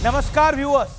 नमस्कार व्यूअर्स,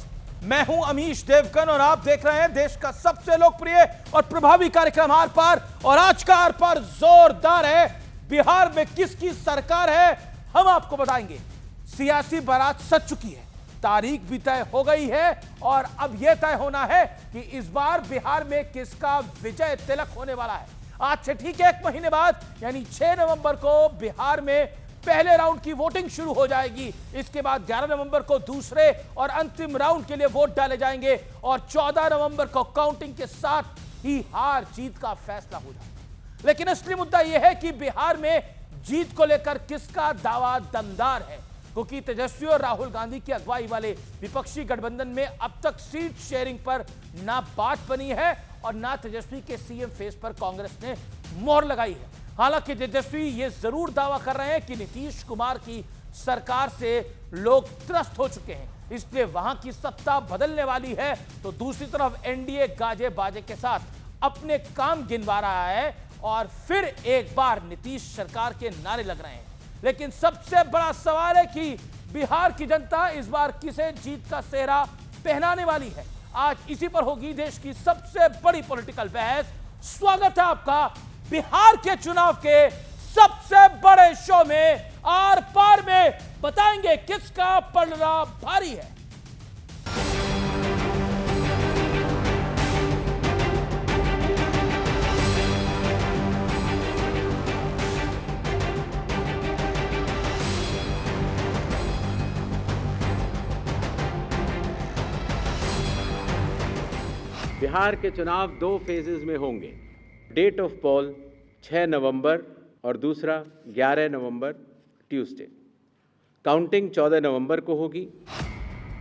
मैं हूं अमीश देवगन और आप देख रहे हैं देश का सबसे लोकप्रिय और प्रभावी कार्यक्रम आर पार। और आज का आर पार जोरदार है। बिहार में किसकी सरकार है हम आपको बताएंगे। सियासी बारात सज चुकी है, तारीख भी तय हो गई है और अब यह तय होना है कि इस बार बिहार में किसका विजय तिलक होने वाला है। आज से ठीक 1 महीने बाद यानी 6 नवंबर को बिहार में पहले राउंड की वोटिंग शुरू हो जाएगी। इसके बाद 11 नवंबर को दूसरे और अंतिम राउंड के लिए वोट डाले जाएंगे और 14 नवंबर को काउंटिंग के साथ ही हार जीत का फैसला हो जाएगा। लेकिन असली मुद्दा यह है कि बिहार में जीत को लेकर किसका दावा दमदार है, क्योंकि तेजस्वी और राहुल गांधी की अगुवाई वाले विपक्षी गठबंधन में अब तक सीट शेयरिंग पर ना बात बनी है और ना तेजस्वी के सीएम फेस पर कांग्रेस ने मोहर लगाई है। हालांकि तेजस्वी ये जरूर दावा कर रहे हैं कि नीतीश कुमार की सरकार से लोग त्रस्त हो चुके हैं, इसलिए वहां की सत्ता बदलने वाली है। तो दूसरी तरफ एनडीए गाजे बाजे के साथ अपने काम गिनवा रहा है और फिर एक बार नीतीश सरकार के नारे लग रहे हैं। लेकिन सबसे बड़ा सवाल है कि बिहार की जनता इस बार किसे जीत का सेहरा पहनाने वाली है। आज इसी पर होगी देश की सबसे बड़ी पॉलिटिकल बहस। स्वागत है आपका बिहार के चुनाव के सबसे बड़े शो में। आर पार में बताएंगे किसका पलड़ा भारी है। बिहार के चुनाव 2 फेजेस में होंगे। डेट ऑफ पोल 6 नवंबर और दूसरा 11 नवंबर ट्यूसडे। काउंटिंग 14 नवंबर को होगी।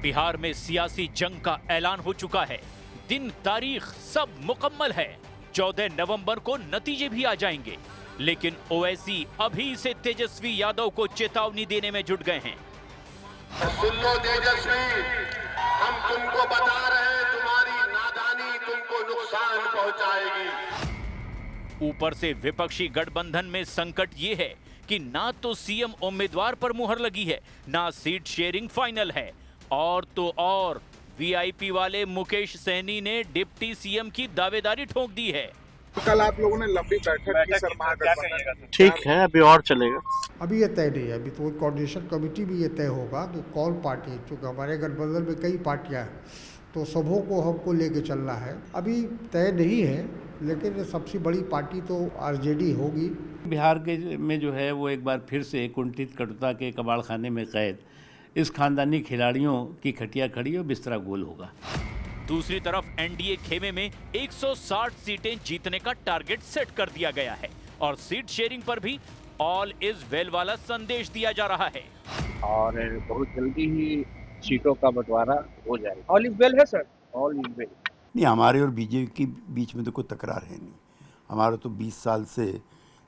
बिहार में सियासी जंग का ऐलान हो चुका है। दिन तारीख सब मुकम्मल है। 14 नवंबर को नतीजे भी आ जाएंगे। लेकिन ओवैसी अभी से तेजस्वी यादव को चेतावनी देने में जुट गए हैं। सुन लो तेजस्वी, हम तुमको बता रहे हैं, तुम्हारी नादानी तुमको नुकसान पहुंचाएगी। ऊपर से विपक्षी गठबंधन में संकट ये है कि ना तो सीएम उम्मीदवार पर मुहर लगी है, ना सीट शेयरिंग फाइनल है। और तो और वीआईपी वाले मुकेश सहनी ने डिप्टी सीएम की दावेदारी ठोक दी है। कल आप लोगों ने लंबी बैठक की सर महागठबंधन। ठीक है, अभी और चलेगा। अभी ये तय नहीं है। अभी तो कोऑर्डिनेशन कमेटी भी ये तय होगा कि कौन पार्टी, क्योंकि हमारे गठबंधन में कई पार्टियां हैं तो सबों को हमको लेके चलना है। अभी तय नहीं है, लेकिन सबसे बड़ी पार्टी तो आरजेडी होगी। बिहार के में जो है वो एक बार फिर से कुंठित कटुता के कबाड़खाने में कैद इस खानदानी खिलाड़ियों की खटिया खड़ी और बिस्तरा गोल होगा। दूसरी तरफ एनडीए खेमे में 160 सीटें जीतने का टारगेट सेट कर दिया गया है और सीट शेयरिंग पर भी ऑल इज वेल वाला संदेश दिया जा रहा है और बहुत जल्दी ही सीटों का बंटवारा हो जाएगा। ऑल इज वेल है सर, ऑल इज वेल। नहीं, हमारे और बीजेपी के बीच में तो कोई तकरार है नहीं। हमारा तो 20 साल से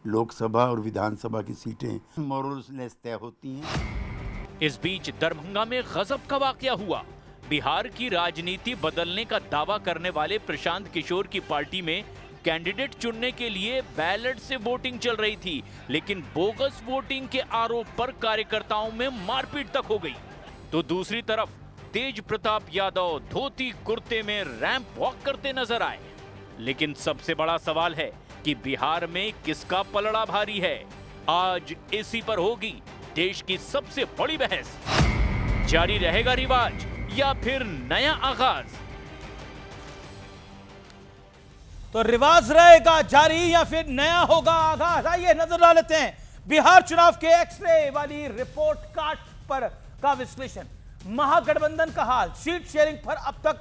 लोकसभा और विधानसभा की सीटें मोरलेस तय होती हैं। इस बीच दरभंगा में गजब का वाकया हुआ। बिहार की राजनीति बदलने का दावा करने वाले प्रशांत किशोर की पार्टी में कैंडिडेट चुनने के लिए बैलेट से वोटिंग चल रही थी, लेकिन बोगस वोटिंग के आरोप पर कार्यकर्ताओं में मारपीट तक हो गई। तो दूसरी तरफ तेज प्रताप यादव धोती कुर्ते में रैंप वॉक करते नजर आए। लेकिन सबसे बड़ा सवाल है कि बिहार में किसका पलड़ा भारी है। आज इसी पर होगी देश की सबसे बड़ी बहस। जारी रहेगा रिवाज या फिर नया आगाज? तो रिवाज रहेगा जारी या फिर नया होगा आगाज? आइए नजर डाल लेते हैं बिहार चुनाव के एक्सरे वाली रिपोर्ट कार्ड पर का विश्लेषण। महागठबंधन का हाल, सीट शेयरिंग पर अब तक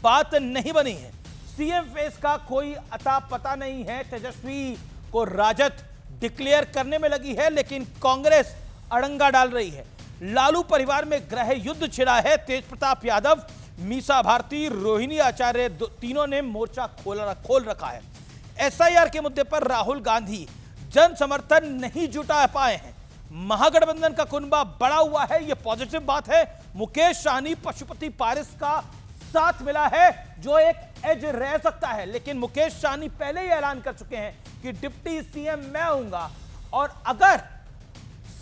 बात नहीं बनी है। सीएम फेस का कोई अता पता नहीं है। तेजस्वी को राजद डिक्लेयर करने में लगी है, लेकिन कांग्रेस अड़ंगा डाल रही है। लालू परिवार में गृह युद्ध छिड़ा है। तेज प्रताप यादव, मीसा भारती, रोहिणी आचार्य तीनों ने मोर्चा खोल रखा है। एसआईआर के मुद्दे पर राहुल गांधी जन समर्थन नहीं जुटा पाए हैं। महागठबंधन का कुनबा बड़ा हुआ है, यह पॉजिटिव बात है। मुकेश सहनी पशुपति पारस का साथ मिला है जो एक एज रह सकता है, लेकिन मुकेश सहनी पहले ही ऐलान कर चुके हैं कि डिप्टी सीएम मैं हूंगा और अगर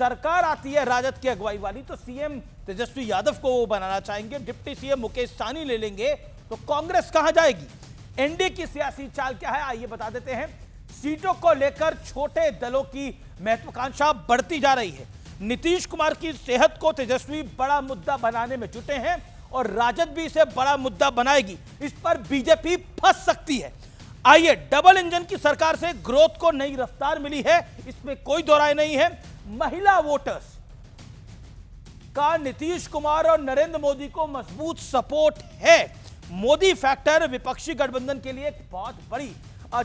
सरकार आती है राजद की अगुवाई वाली तो सीएम तेजस्वी यादव को वो बनाना चाहेंगे, डिप्टी सीएम मुकेश सहनी ले लेंगे तो कांग्रेस कहां जाएगी? एनडीए की सियासी चाल क्या है आइए बता देते हैं। सीटों को लेकर छोटे दलों की महत्वाकांक्षा बढ़ती जा रही है। नीतीश कुमार की सेहत को तेजस्वी बड़ा मुद्दा बनाने में जुटे हैं और राजद भी इसे बड़ा मुद्दा बनाएगी। इस पर बीजेपी फंस सकती है। आइए, डबल इंजन की सरकार से ग्रोथ को नई रफ्तार मिली है, इसमें कोई दो राय नहीं है। महिला वोटर्स का नीतीश कुमार और नरेंद्र मोदी को मजबूत सपोर्ट है। मोदी फैक्टर विपक्षी गठबंधन के लिए एक बहुत बड़ी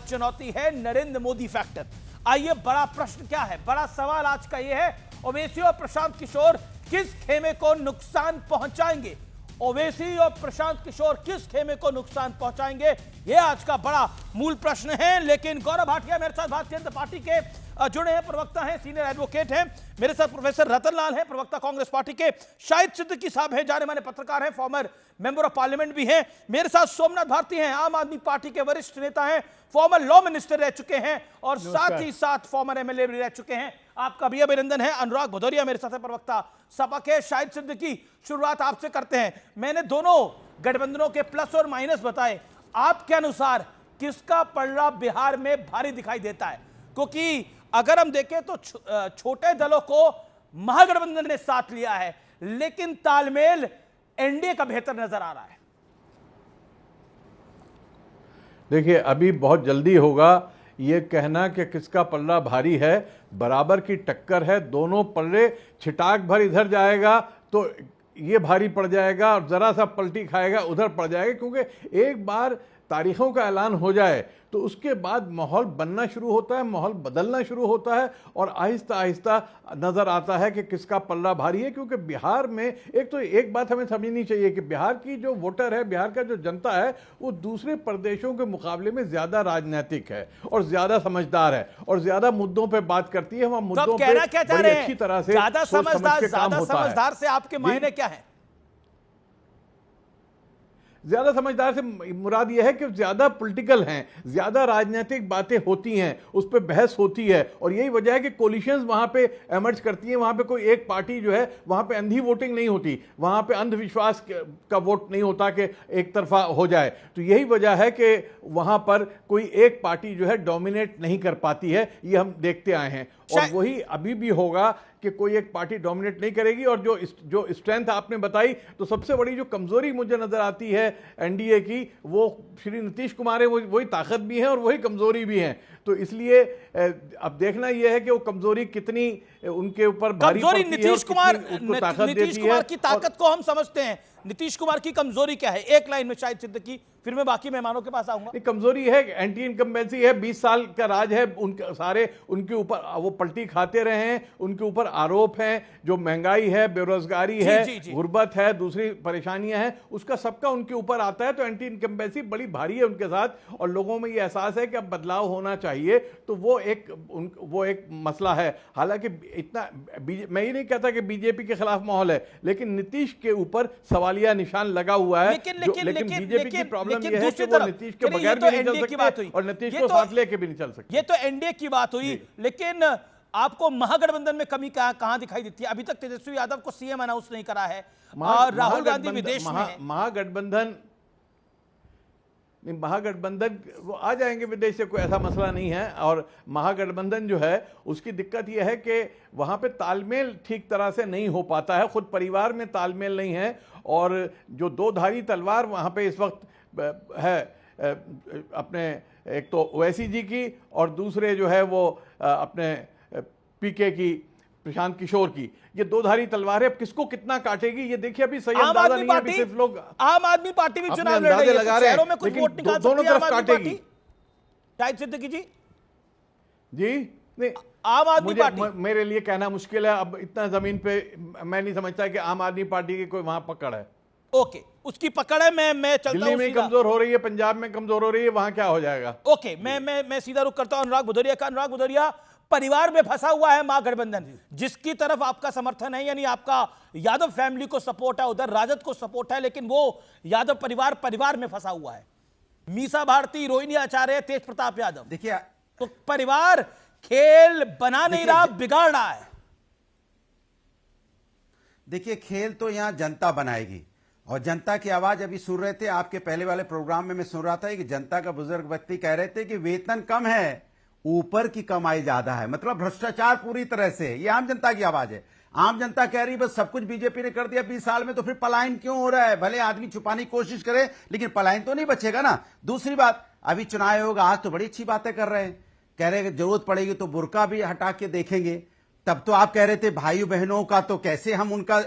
चुनौती है, नरेंद्र मोदी फैक्टर। आइए, बड़ा प्रश्न क्या है, बड़ा सवाल आज का यह है, ओवैसी और प्रशांत किशोर किस खेमे को नुकसान पहुंचाएंगे? ओवैसी और प्रशांत किशोर किस खेमे को नुकसान पहुंचाएंगे, यह आज का बड़ा मूल प्रश्न है। लेकिन गौरव भाटिया मेरे साथ भारतीय जनता पार्टी के जुड़े हैं, प्रवक्ता हैं, सीनियर एडवोकेट हैं। मेरे साथ प्रोफेसर रतन लाल हैं, प्रवक्ता कांग्रेस पार्टी के। शाहिद सिद्दीकी साहब हैं, जाने माने पत्रकार हैं, फॉर्मर मेंबर ऑफ पार्लियामेंट भी हैं। मेरे साथ सोमनाथ भारती हैं, आम आदमी पार्टी के वरिष्ठ नेता हैं, फॉर्मर लॉ मिनिस्टर रह चुके हैं और साथ ही साथ फॉर्मर एमएलए भी रह चुके हैं। आपका भी अभिनंदन है। अनुराग भदौरिया मेरे साथ है, प्रवक्ता सपा के। शाहिद सिद्दीकी, शुरुआत आपसे करते हैं। मैंने दोनों गठबंधनों के प्लस और माइनस बताए, आपके अनुसार किसका पलड़ा बिहार में भारी दिखाई देता है? क्योंकि अगर हम देखें तो छोटे दलों को महागठबंधन ने साथ लिया है, लेकिन तालमेल एनडीए का बेहतर नजर आ रहा है। देखिए, अभी बहुत जल्दी होगा ये कहना कि किसका पल्ला भारी है। बराबर की टक्कर है, दोनों पल्ले छिटाक भर इधर जाएगा तो ये भारी पड़ जाएगा और जरा सा पलटी खाएगा उधर पड़ जाएगा, क्योंकि एक बार तारीखों का ऐलान हो जाए तो उसके बाद माहौल बनना शुरू होता है, माहौल बदलना शुरू होता है और आहिस्ता आहिस्ता नजर आता है कि किसका पल्ला भारी है। क्योंकि बिहार में एक बात हमें समझनी चाहिए कि बिहार की जो वोटर है, बिहार का जो जनता है, वो दूसरे प्रदेशों के मुकाबले में ज्यादा राजनीतिक है और ज्यादा समझदार है और ज्यादा मुद्दों पर बात करती है। वहां मुद्दों पर बड़ी अच्छी तरह से ज्यादा समझदार से आपके मायने क्या है? ज्यादा समझदार से मुराद यह है कि ज्यादा पॉलिटिकल हैं, ज्यादा राजनीतिक बातें होती हैं, उस पर बहस होती है और यही वजह है कि कोलिशंस वहां पे एमर्ज करती हैं। वहां पे कोई एक पार्टी जो है, वहां पे अंधी वोटिंग नहीं होती, वहां पे अंधविश्वास का वोट नहीं होता कि एक तरफा हो जाए। तो यही वजह है कि वहां पर कोई एक पार्टी जो है डोमिनेट नहीं कर पाती है, ये हम देखते आए हैं और वही अभी भी होगा कि कोई एक पार्टी डोमिनेट नहीं करेगी। और जो स्ट्रेंथ आपने बताई, तो सबसे बड़ी जो कमजोरी मुझे नजर आती है एनडीए की, वो श्री नीतीश कुमार है। वही ताकत भी है और वही कमजोरी भी है। तो इसलिए अब देखना यह है कि वो कमजोरी कितनी उनके ऊपर भारी पड़ती है। नीतीश कुमार की ताकत को हम समझते हैं, नीतीश कुमार की कमजोरी क्या है? एक लाइन में शाहिद सिद्दीकी, फिर मैं बाकी मेहमानों के पास आऊंगा। कमजोरी है एंटी इनकम्बेंसी है, 20 साल का राज है, उनके ऊपर वो पलटी खाते रहे हैं, उनके ऊपर आरोप हैं, जो महंगाई है, बेरोजगारी है, गुर्बत है, दूसरी परेशानियां हैं, उसका सबका उनके ऊपर आता है। तो एंटी इनकम्बेंसी बड़ी भारी है उनके साथ और लोगों में ये एहसास है कि अब बदलाव होना चाहिए। तो वो एक मसला है। हालांकि इतना मैं ये नहीं कहता कि बीजेपी के खिलाफ माहौल है, लेकिन नीतीश के ऊपर सवालिया निशान लगा हुआ है। लेकिन बीजेपी की प्रॉब्लम ये है कि वो नीतीश के बगैर भी नहीं चल सकते और नीतीश को साथ लेके भी नहीं चल सकते। ये तो एनडीए की बात हुई, लेकिन आपको महागठबंधन में कमी कहां दिखाई देती है? अभी तक तेजस्वी यादव को सीएम अनाउंस नहीं करा है और राहुल गांधी विदेश में है। महागठबंधन वो आ जाएंगे विदेश से, कोई ऐसा मसला नहीं है। और महागठबंधन जो है उसकी दिक्कत यह है कि वहाँ पे तालमेल ठीक तरह से नहीं हो पाता है, खुद परिवार में तालमेल नहीं है। और जो दो धारी तलवार वहाँ पे इस वक्त है, अपने एक तो ओवैसी जी की और दूसरे जो है वो अपने पीके की, प्रशांत किशोर की, ये दो धारी तलवार है। अब किसको कितना काटेगी ये देखिए अभी सही अंदाजा नहीं है। अभी सिर्फ लोग आम आदमी पार्टी भी चुनाव लड़ रही है, लगा रहे हैं, लेकिन दोनों तरफ काटेगी। शाहिद सिद्दीकी जी नहीं, आम आदमी पार्टी मेरे लिए कहना मुश्किल है। अब इतना जमीन पे मैं नहीं समझता कि आम आदमी पार्टी की कोई वहां पकड़ है। ओके, उसकी पकड़ है। मैं चलता हूं, दिल्ली में कमजोर हो रही है, पंजाब में कमजोर हो रही है, वहां क्या हो जाएगा? ओके, मैं सीधा रुख करता हूं अनुराग भदौरिया का। अनुराग भदौरिया, परिवार में फंसा हुआ है महागठबंधन, जिसकी तरफ आपका समर्थन है, यानी आपका यादव फैमिली को सपोर्ट है, उधर राजद को सपोर्ट है, लेकिन वो यादव परिवार में फंसा हुआ है। मीसा भारती, रोहिणी आचार्य, तेज प्रताप यादव। देखिए, तो परिवार खेल बना नहीं रहा, बिगाड़ रहा है। देखिए, खेल तो यहाँ जनता बनाएगी और जनता की आवाज अभी सुन रहे थे आपके पहले वाले प्रोग्राम में, मैं सुन रहा था कि जनता का बुजुर्ग व्यक्ति कह रहे थे कि वेतन कम है, ऊपर की कमाई ज्यादा है, मतलब भ्रष्टाचार पूरी तरह से। ये आम जनता की आवाज है। आम जनता कह रही बस सब कुछ बीजेपी ने कर दिया 20 साल में, तो फिर पलायन क्यों हो रहा है? भले आदमी छुपाने की कोशिश करे लेकिन पलायन तो नहीं बचेगा ना। दूसरी बात, अभी चुनाव आयोग आज तो बड़ी अच्छी बातें कर रहे हैं, कह रहे हैं कि जरूरत पड़ेगी तो बुर्का भी हटा के देखेंगे। तब तो आप कह रहे थे भाइयों बहनों का तो कैसे हम उनका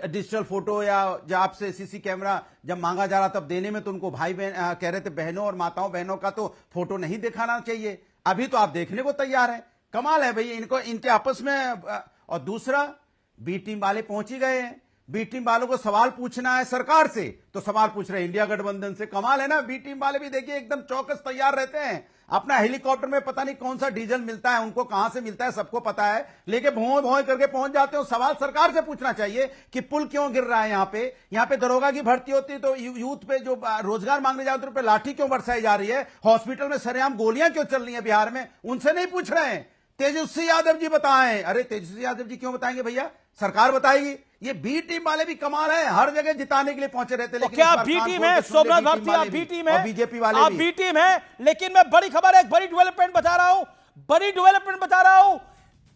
डिजिटल फोटो या जब आपसे सीसी कैमरा जब मांगा जा रहा तब देने में तो उनको भाई बहन कह रहे थे, बहनों और माताओं बहनों का तो फोटो नहीं दिखाना चाहिए। अभी तो आप देखने को तैयार हैं। कमाल है भाई इनको, इनके आपस में। और दूसरा, बी टीम वाले पहुंच ही गए हैं। बी टीम वालों को सवाल पूछना है सरकार से तो सवाल पूछ रहे हैं इंडिया गठबंधन से। कमाल है ना। बी टीम वाले भी देखिए एकदम चौकस तैयार रहते हैं। अपना हेलीकॉप्टर में पता नहीं कौन सा डीजल मिलता है, उनको कहां से मिलता है सबको पता है, लेके भौं भौं करके पहुंच जाते हैं। सवाल सरकार से पूछना चाहिए कि पुल क्यों गिर रहा है यहाँ पे दरोगा की भर्ती होती है तो यूथ पे जो रोजगार मांगने जाते हैं लाठी क्यों बरसाई जा रही है, हॉस्पिटल में सरेआम गोलियां क्यों चल रही है बिहार में, उनसे नहीं पूछ रहे हैं। तेजस्वी यादव जी बताएं। अरे तेजस्वी यादव जी क्यों बताएंगे भैया, सरकार बताएगी। ये बी टीम वाले भी कमाल है, हर जगह जिताने के लिए पहुंचे रहते हैं। क्या बी टीम है सोमनाथ भारती? आप बी टीम है, बीजेपी वाले आप बी टीम है। लेकिन मैं बड़ी खबर है, एक बड़ी डेवलपमेंट बता रहा हूं,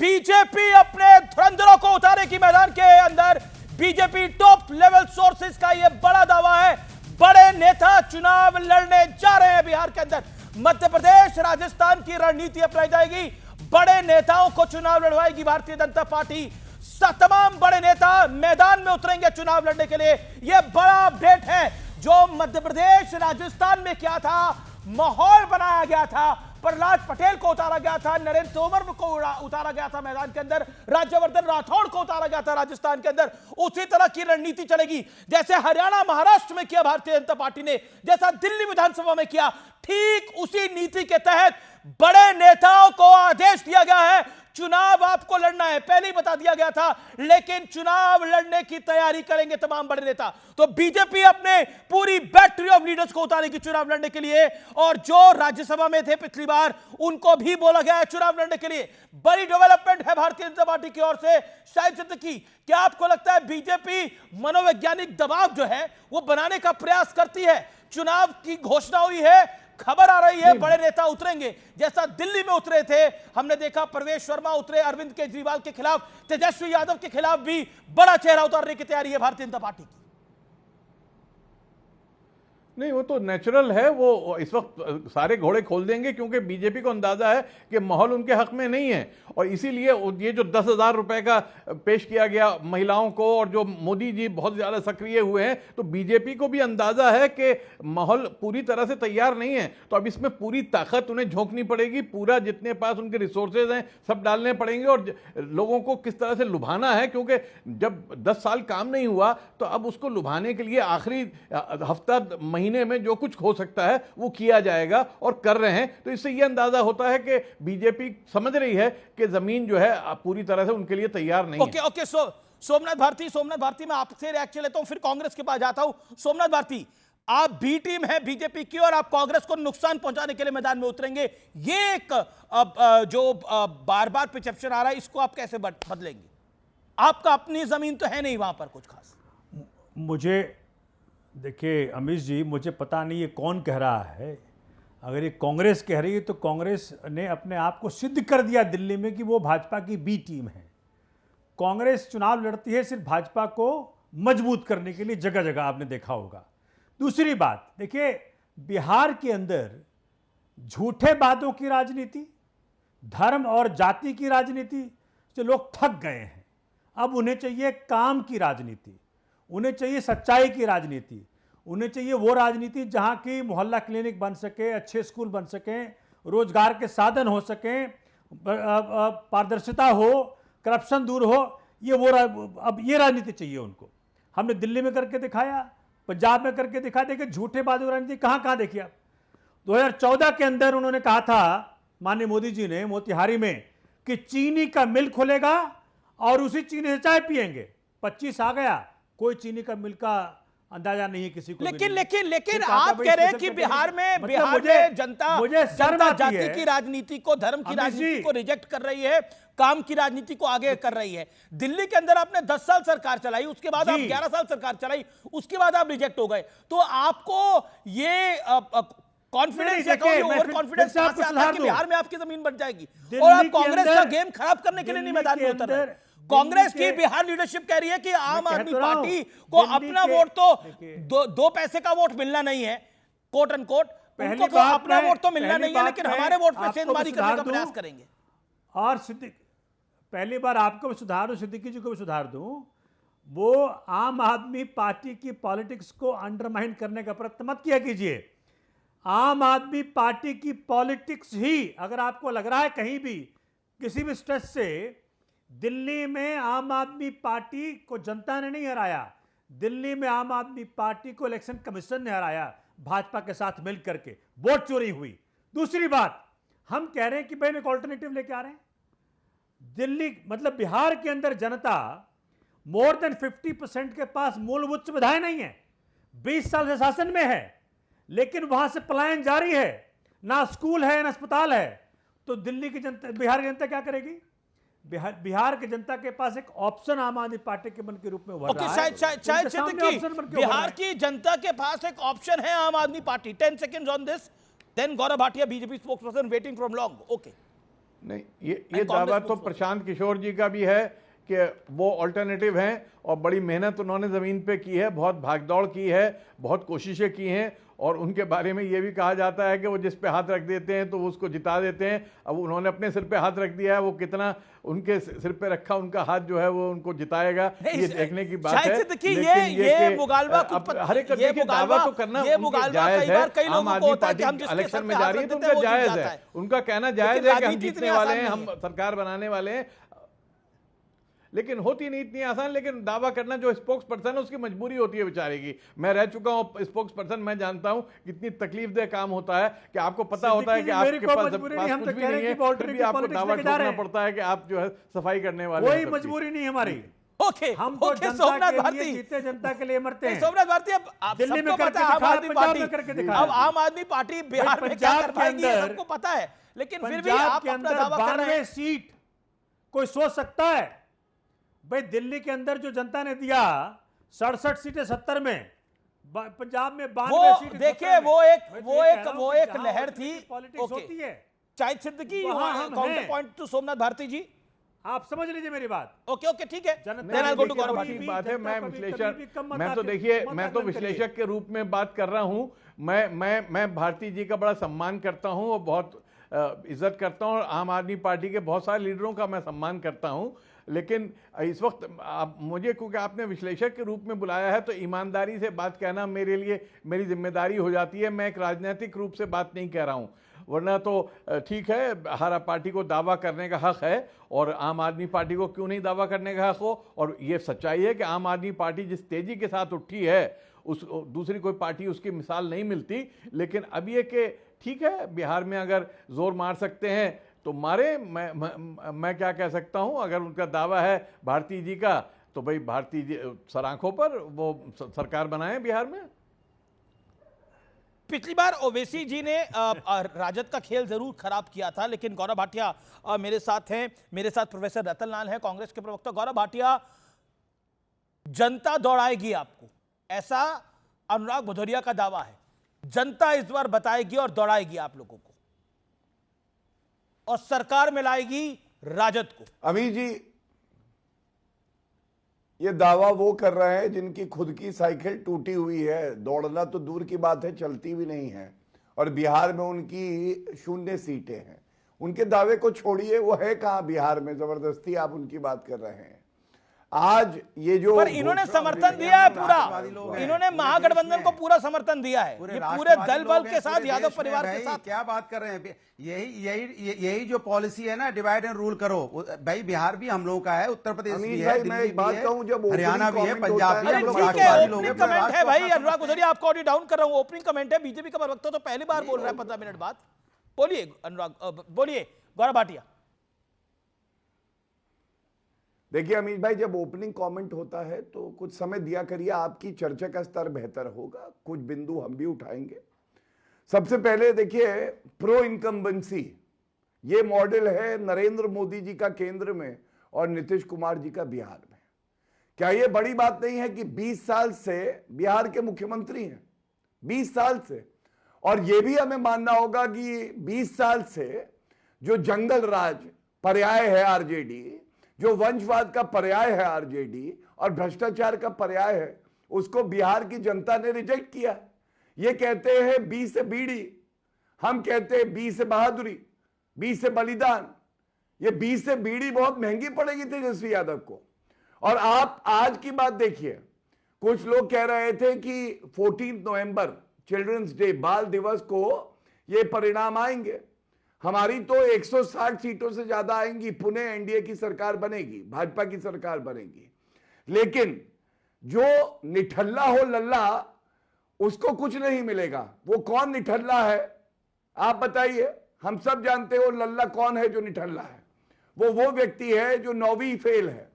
बीजेपी अपने धुरंधरों को उतारे की मैदान के अंदर। बीजेपी टॉप लेवल सोर्सेज का यह बड़ा दावा है, बड़े नेता चुनाव लड़ने जा रहे हैं बिहार के अंदर। मध्य प्रदेश राजस्थान की रणनीति अपनाई जाएगी, बड़े नेताओं को चुनाव लड़वाएगी भारतीय जनता पार्टी। तमाम बड़े नेता मैदान में उतरेंगे चुनाव लड़ने के लिए। यह बड़ा अपडेट है। जो मध्य प्रदेश राजस्थान में क्या था, माहौल बनाया गया था, प्रहलाद पटेल को उतारा गया था, नरेंद्र तोमर को उतारा गया था मैदान के अंदर, राज्यवर्धन राठौड़ को उतारा गया था राजस्थान के अंदर, उसी तरह की रणनीति चलेगी जैसे हरियाणा महाराष्ट्र में किया भारतीय जनता पार्टी ने, जैसा दिल्ली विधानसभा में किया। ठीक उसी नीति के तहत बड़े नेताओं को आदेश दिया गया है, चुनाव आपको लड़ना है। पहले ही बता दिया गया था, लेकिन चुनाव लड़ने की तैयारी करेंगे तमाम बड़े नेता। तो बीजेपी अपने पूरी बैटरी ऑफ लीडर्स को उतारेगी चुनाव लड़ने के लिए, और जो राज्यसभा में थे पिछली बार उनको भी बोला गया है चुनाव लड़ने के लिए। बड़ी डेवलपमेंट है भारतीय जनता पार्टी की ओर से। शायद सिद्दीकी, क्या आपको लगता है बीजेपी मनोवैज्ञानिक दबाव जो है वो बनाने का प्रयास करती है? चुनाव की घोषणा हुई है, खबर आ रही है बड़े नेता उतरेंगे, जैसा दिल्ली में उतरे थे, हमने देखा प्रवेश वर्मा उतरे अरविंद केजरीवाल के खिलाफ, तेजस्वी यादव के खिलाफ भी बड़ा चेहरा उतारने की तैयारी है भारतीय जनता पार्टी की। नहीं, वो तो नेचुरल है, वो इस वक्त सारे घोड़े खोल देंगे क्योंकि बीजेपी को अंदाजा है कि माहौल उनके हक में नहीं है। और इसीलिए ये जो 10,000 रुपए का पेश किया गया महिलाओं को, और जो मोदी जी बहुत ज्यादा सक्रिय हुए हैं, तो बीजेपी को भी अंदाजा है कि माहौल पूरी तरह से तैयार नहीं है। तो अब इसमें पूरी ताकत उन्हें झोंकनी पड़ेगी, पूरा जितने पास उनके रिसोर्सेज हैं सब डालने पड़ेंगे, और लोगों को किस तरह से लुभाना है, क्योंकि जब 10 साल काम नहीं हुआ तो अब उसको लुभाने के लिए आखिरी हफ्ता महीने में जो कुछ हो सकता है वो किया जाएगा, और कर रहे हैं। तो इससे यह अंदाजा होता है कि बीजेपी समझ रही है कि जमीन जो है पूरी तरह से उनके लिए तैयार नहीं है। ओके, सोमनाथ भारती, मैं आपसे रिएक्शन लेता हूं, फिर कांग्रेस के पास जाता हूं। सोमनाथ भारती, आप बी टीम है बीजेपी की और आप कांग्रेस को नुकसान पहुंचाने के लिए मैदान में उतरेंगे, ये एक जो बार बार परसेप्शन आ रहा है, इसको आप कैसे बदलेंगे? आपका अपनी जमीन तो है नहीं वहां पर कुछ खास। मुझे देखिए अमीश जी, मुझे पता नहीं ये कौन कह रहा है। अगर ये कांग्रेस कह रही है तो कांग्रेस ने अपने आप को सिद्ध कर दिया दिल्ली में कि वो भाजपा की बी टीम है। कांग्रेस चुनाव लड़ती है सिर्फ भाजपा को मजबूत करने के लिए, जगह जगह आपने देखा होगा। दूसरी बात देखिए, बिहार के अंदर झूठे वादों की राजनीति, धर्म और जाति की राजनीति से लोग थक गए हैं। अब उन्हें चाहिए काम की राजनीति, उन्हें चाहिए सच्चाई की राजनीति, उन्हें चाहिए वो राजनीति जहां की मोहल्ला क्लिनिक बन सके, अच्छे स्कूल बन सकें, रोजगार के साधन हो सकें, पारदर्शिता हो, करप्शन दूर हो। अब ये राजनीति चाहिए उनको। हमने दिल्ली में करके दिखाया, पंजाब में करके दिखा, देखिए झूठे वादों राजनीति कहां कहां देखिए आप। 2014 के अंदर उन्होंने कहा था माननीय मोदी जी ने मोतिहारी में कि चीनी का मिल खुलेगा और उसी चीनी से चाय पिएंगे। 25 आ गया, कोई चीनी का मिल का अंदाजा नहीं है किसी को। लेकिन आप कह रहे हैं कि बिहार में जनता जाति की राजनीति को, धर्म की राजनीति को रिजेक्ट कर रही है, काम की राजनीति को आगे कर रही है। दिल्ली के अंदर आपने 10 साल सरकार चलाई, उसके बाद आप 11 साल सरकार चलाई, उसके बाद आप रिजेक्ट हो गए। तो आपको ये कॉन्फिडेंस या ओवर कॉन्फिडेंस कहां से आता है कि बिहार में आपकी जमीन बन जाएगी? और आप कांग्रेस का गेम खराब करने के लिए नहीं मैदान में उतर रहे। कांग्रेस की बिहार लीडरशिप कह रही है कि आम आदमी पार्टी को अपना वोट तो दो पैसे का वोट मिलना नहीं है, कोट एंड कोट, उनको तो अपना वोट तो मिलना नहीं है, लेकिन हमारे वोट पे सेंधमारी करने का प्रयास करेंगे। और पहली बार आपको भी सुधार दूं, सिद्दीकी जी को भी सुधार दूं, वो आम आदमी पार्टी की पॉलिटिक्स को अंडरमाइन करने का प्रयत्न मत किया कीजिए। आम आदमी पार्टी की पॉलिटिक्स ही, अगर आपको लग रहा है कहीं भी किसी भी स्टेज से दिल्ली में आम आदमी पार्टी को जनता ने नहीं हराया, दिल्ली में आम आदमी पार्टी को इलेक्शन कमीशन ने हराया भाजपा के साथ मिल करके, वोट चोरी हुई। दूसरी बात, हम कह रहे हैं कि भाई हम एक ऑल्टरनेटिव लेके आ रहे हैं। दिल्ली मतलब बिहार के अंदर जनता मोर देन 50% के पास मूलभूत सुविधाएं नहीं है, 20 साल से शासन में है, लेकिन वहां से पलायन जारी है, ना स्कूल है ना अस्पताल है। तो दिल्ली की जनता, बिहार की जनता क्या करेगी? बिहार की जनता के पास एक ऑप्शन आम आदमी पार्टी के मन के रूप में उभर रहा है। बिहार की जनता के पास एक ऑप्शन है Aam Aadmi Party. 10 seconds on this, then Gaurav Bhatia, BJP spokesperson, waiting from long. Okay, नहीं, ये दावा तो प्रशांत किशोर जी का भी है कि वो अल्टरनेटिव हैं और बड़ी मेहनत उन्होंने ज़मीन पे की है, बहुत भागदौड़ की है, बहुत कोशिशें की हैं, और उनके बारे में ये भी कहा जाता है कि वो जिस पे हाथ रख देते हैं तो वो उसको जिता देते हैं। अब उन्होंने अपने सिर पे हाथ रख दिया है, वो कितना उनके सिर पे रखा उनका हाथ जो है वो उनको जिताएगा, ये देखने की बात है। ये मुगालबा हर एक दावा तो करना जायज है। आम आदमी पार्टी इलेक्शन में जा रही है तो उनका जायज है, उनका कहना जायज है कि हम जीतने वाले हैं, हम सरकार बनाने वाले हैं, लेकिन होती नहीं इतनी आसान। लेकिन दावा करना जो स्पोक्स पर्सन है उसकी मजबूरी होती है बेचारे की। मैं रह चुका हूं स्पोक्स पर्सन, मैं जानता हूं कितनी तकलीफदेह काम होता है कि आपको पता होता है कि आपके पास कुछ भी नहीं है, फिर भी आपको दावा ठोकना पड़ता है कि आप जो है सफाई करने वाले। कोई मजबूरी नहीं हमारी। ओके, हम तो सोमनाथ भारती जीते, जनता के लिए मरते हैं। सोमनाथ भारती, अब आप दिल्ली में पता है आम आदमी पार्टी, अब आम आदमी पार्टी बिहार में क्या कर पाएगी सबको पता है, लेकिन फिर भी आप अपना दावा कर रहे हैं। सीट कोई सोच सकता है? भाई दिल्ली के अंदर जो जनता ने दिया 67 सीटें 70 में, पंजाब में 92 सीटें। देखिए वो एक लहर थी। पॉलिटिक्स होती है। चाहे Siddiqui counter point to Somnath Bharti ji, आप समझ लीजिए मेरी बात। ओके ठीक है, बात है। मैं तो देखिए, मैं तो विश्लेषक के रूप में बात कर रहा हूं। मैं भारती जी का बड़ा सम्मान करता हूं और बहुत इज्जत करता हूं, और आम आदमी पार्टी के बहुत सारे लीडरों का मैं सम्मान करता हूं। लेकिन इस वक्त मुझे, क्योंकि आपने विश्लेषक के रूप में बुलाया है, तो ईमानदारी से बात कहना मेरे लिए मेरी जिम्मेदारी हो जाती है। मैं एक राजनीतिक रूप से बात नहीं कह रहा हूं, वरना तो ठीक है, हर पार्टी को दावा करने का हक है, और आम आदमी पार्टी को क्यों नहीं दावा करने का हक हो। और ये सच्चाई है कि आम आदमी पार्टी जिस तेजी के साथ उठी है, उस दूसरी कोई पार्टी उसकी मिसाल नहीं मिलती। लेकिन अब ये कि ठीक है, बिहार में अगर जोर मार सकते हैं तो मारे। मैं क्या कह सकता हूं, अगर उनका दावा है भारती जी का, तो भाई भारती जी सरांखों पर वो सरकार बनाए बिहार में। पिछली बार ओवैसी जी ने राजद का खेल जरूर खराब किया था, लेकिन गौरव भाटिया मेरे साथ हैं, मेरे साथ प्रोफेसर रतन लाल हैं, कांग्रेस के प्रवक्ता। गौरव भाटिया, जनता दौड़ाएगी आपको, ऐसा अनुराग भदौरिया का दावा है। जनता इस बार बताएगी और दौड़ाएगी आप लोगों को, और सरकार में लाएगी राजद को। अमीर जी, ये दावा वो कर रहे हैं जिनकी खुद की साइकिल टूटी हुई है, दौड़ना तो दूर की बात है, चलती भी नहीं है, और बिहार में उनकी 0 सीटें हैं। उनके दावे को छोड़िए, वो है कहां बिहार में, जबरदस्ती आप उनकी बात कर रहे हैं। आज ये जो पर इन्होंने समर्थन दिया है पूरा, इन्होंने महागठबंधन को पूरा समर्थन दिया है, ये पूरे दल बल के साथ, यादव परिवार के साथ। क्या बात कर रहे हैं? यही जो पॉलिसी है ना, डिवाइड एंड रूल करो। भाई बिहार भी हम लोगों का है, उत्तर प्रदेश भी है, दिल्ली भी है, हरियाणा भी है, पंजाब भी है। ओपनिंग कमेंट है भाई अनुराग भदौरिया, आपको ऑडियो डाउन कर रहा हूं, ओपनिंग कमेंट है। बीजेपी का प्रवक्ता तो पहली बार बोल रहा है 15 मिनट बाद। बोलिए अनुराग, बोलिए गौरव भाटिया। देखिए अमीश भाई, जब ओपनिंग कमेंट होता है तो कुछ समय दिया करिए, आपकी चर्चा का स्तर बेहतर होगा, कुछ बिंदु हम भी उठाएंगे। सबसे पहले देखिए, प्रो इनकम्बेंसी ये मॉडल है नरेंद्र मोदी जी का केंद्र में और नीतीश कुमार जी का बिहार में। क्या ये बड़ी बात नहीं है कि 20 साल से बिहार के मुख्यमंत्री हैं, 20 साल से, और यह भी हमें मानना होगा कि 20 साल से जो जंगल राज पर्याय है आरजेडी, जो वंशवाद का पर्याय है आरजेडी और भ्रष्टाचार का पर्याय है, उसको बिहार की जनता ने रिजेक्ट किया। ये कहते हैं 20 से बीड़ी, हम कहते हैं 20 से बहादुरी, 20 से बलिदान। ये 20 से बीड़ी बहुत महंगी पड़ेगी तेजस्वी यादव को। और आप आज की बात देखिए, कुछ लोग कह रहे थे कि 14 नवंबर चिल्ड्रंस डे, बाल दिवस को ये परिणाम आएंगे। हमारी तो 160 सीटों से ज्यादा आएंगी, पुणे एनडीए की सरकार बनेगी, भाजपा की सरकार बनेगी। लेकिन जो निठल्ला हो लल्ला, उसको कुछ नहीं मिलेगा। वो कौन निठल्ला है आप बताइए? हम सब जानते हो लल्ला कौन है जो निठल्ला है। वो व्यक्ति है जो 9वीं फेल है,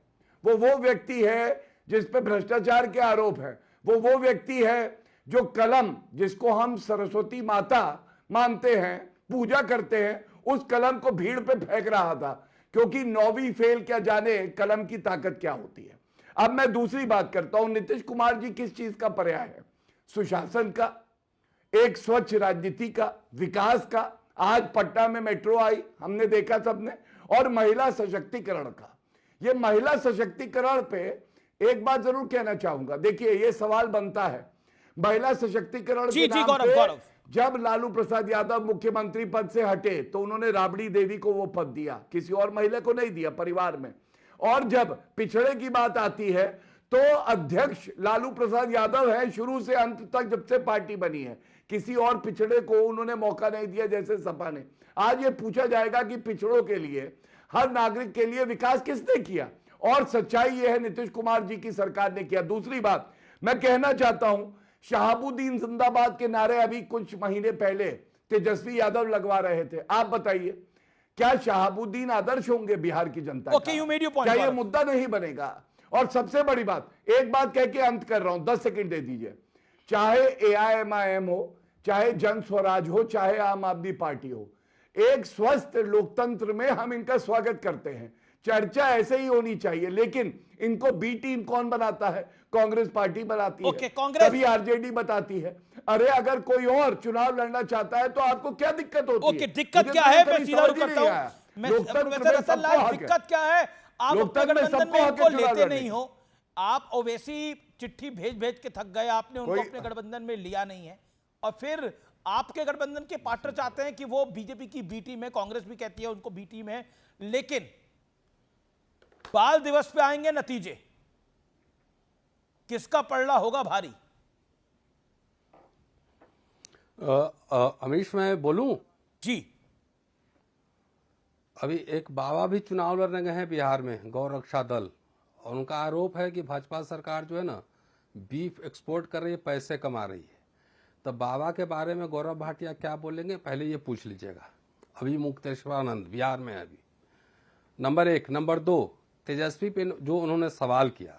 वो व्यक्ति है जिस पे भ्रष्टाचार के आरोप है, वो व्यक्ति है जो कलम, जिसको हम सरस्वती माता मानते हैं, पूजा करते हैं, उस कलम को भीड़ पे फेंक रहा था, क्योंकि 9वीं फेल क्या जाने कलम की ताकत क्या होती है। अब मैं दूसरी बात करता हूं, नीतीश कुमार जी किस चीज का पर्याय है? सुशासन का, एक स्वच्छ राजनीति का, विकास का। आज पटना में मेट्रो आई, हमने देखा सबने, और महिला सशक्तिकरण का। ये महिला सशक्तिकरण पे एक बात जरूर कहना चाहूंगा। देखिए, ये सवाल बनता है, महिला सशक्तिकरण के नाम पे जब लालू प्रसाद यादव मुख्यमंत्री पद से हटे तो उन्होंने राबड़ी देवी को वो पद दिया, किसी और महिला को नहीं दिया परिवार में। और जब पिछड़े की बात आती है तो अध्यक्ष लालू प्रसाद यादव है शुरू से अंत तक, जब से पार्टी बनी है। किसी और पिछड़े को उन्होंने मौका नहीं दिया, जैसे सपा ने। आज ये पूछा जाएगा कि पिछड़ों के लिए, हर नागरिक के लिए विकास किसने किया? और सच्चाई ये है, नीतीश कुमार जी की सरकार ने किया। दूसरी बात मैं कहना चाहता हूं, शहाबुद्दीन जिंदाबाद के नारे अभी कुछ महीने पहले तेजस्वी यादव लगवा रहे थे। आप बताइए, क्या शहाबुद्दीन आदर्श होंगे बिहार की जनता का? क्या ये मुद्दा नहीं बनेगा? और सबसे बड़ी बात, एक बात कह के अंत कर रहा हूं, 10 सेकंड दे दीजिए। चाहे AIMIM हो, चाहे जन स्वराज हो, चाहे आम आदमी पार्टी हो, एक स्वस्थ लोकतंत्र में हम इनका स्वागत करते हैं। चर्चा ऐसे ही होनी चाहिए, लेकिन इनको बी टीम कौन बनाता है? कांग्रेस पार्टी बनाती है, कभी आरजेडी बताती है। अरे अगर कोई और चुनाव लड़ना चाहता है तो आपको क्या दिक्कत होती है? दिक्कत क्या है? मैं सीधा रुक करता हूं, दिक्कत क्या है? आप अपने गठबंधन में इनको लेते नहीं हो। आप ओवैसी चिट्ठी भेज भेज के थक गए, आपने उनको अपने गठबंधन में लिया नहीं है, और फिर आपके गठबंधन के पार्टनर चाहते हैं कि वो बीजेपी की बी टीम है, कांग्रेस भी कहती है उनको बी टीम है। लेकिन बाल दिवस पे आएंगे नतीजे, किसका पलड़ा होगा भारी? अमीश, मैं बोलूं जी। अभी एक बाबा भी चुनाव लड़ने गए हैं बिहार में, गौ रक्षा दल, और उनका आरोप है कि भाजपा सरकार जो है ना, बीफ एक्सपोर्ट कर रही है, पैसे कमा रही है। तब बाबा के बारे में गौरव भाटिया क्या बोलेंगे, पहले ये पूछ लीजिएगा। अभी मुक्तेश्वरानंद बिहार में है अभी, नंबर 1। नंबर 2, तेजस्वी पे जो उन्होंने सवाल किया,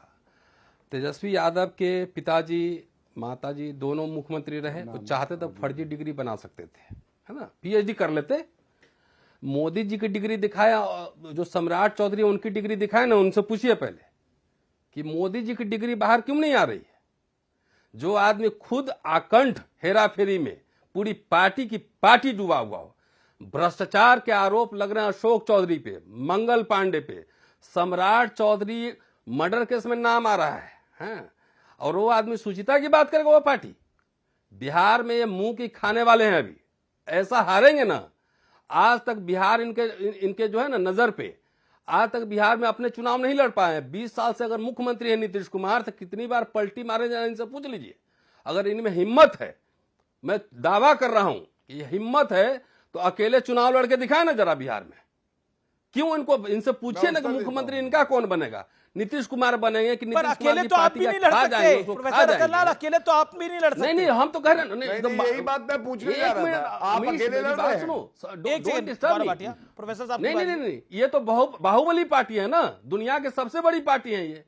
तेजस्वी यादव के पिताजी माताजी दोनों मुख्यमंत्री रहे, वो चाहते तो फर्जी डिग्री बना सकते थे, है ना, PhD कर लेते। मोदी जी की डिग्री दिखाया, जो सम्राट चौधरी उनकी डिग्री दिखाए ना, उनसे पूछिए पहले कि मोदी जी की डिग्री बाहर क्यों नहीं आ रही है। जो आदमी खुद आकंठ हेराफेरी में पूरी पार्टी की पार्टी डूबा हुआ हो, भ्रष्टाचार के आरोप लग रहे हैं अशोक चौधरी पे, मंगल पांडे पे, सम्राट चौधरी मर्डर केस में नाम आ रहा है, और वो आदमी सुचिता की बात करेगा। वो पार्टी बिहार में ये मुंह की खाने वाले हैं, अभी ऐसा हारेंगे ना। आज तक बिहार इनके जो है ना नजर पे, आज तक बिहार में अपने चुनाव नहीं लड़ पाए हैं। 20 साल से अगर मुख्यमंत्री है नीतीश कुमार, तो कितनी बार पलटी मारे जाए, इनसे पूछ लीजिए। अगर इनमें हिम्मत है, मैं दावा कर रहा हूं कि ये हिम्मत है, तो अकेले चुनाव लड़के दिखाए ना जरा बिहार में। क्यों इनको, इनसे पूछिए ना कि मुख्यमंत्री इनका कौन बनेगा। नीतीश कुमार बनेंगे कि पर नीतीश कुमार अकेले की तो आप पार्टी भी का नहीं लड़ खा सकते जाएंगे, उसको खा प्रोफेसर रतनलाल, जाएंगे। अकेले तो आप भी नहीं लड़ सकते। नहीं, हम तो कह रहे हैं यही बात मैं पूछने जा रहा था, आप अकेले लड़ रहे हैं। एक सेकंड गौरव भाटिया, प्रोफेसर साहब की बारी। नहीं, ये तो बाहुबली पार्टी है ना, दुनिया की सबसे बड़ी पार्टी है, ये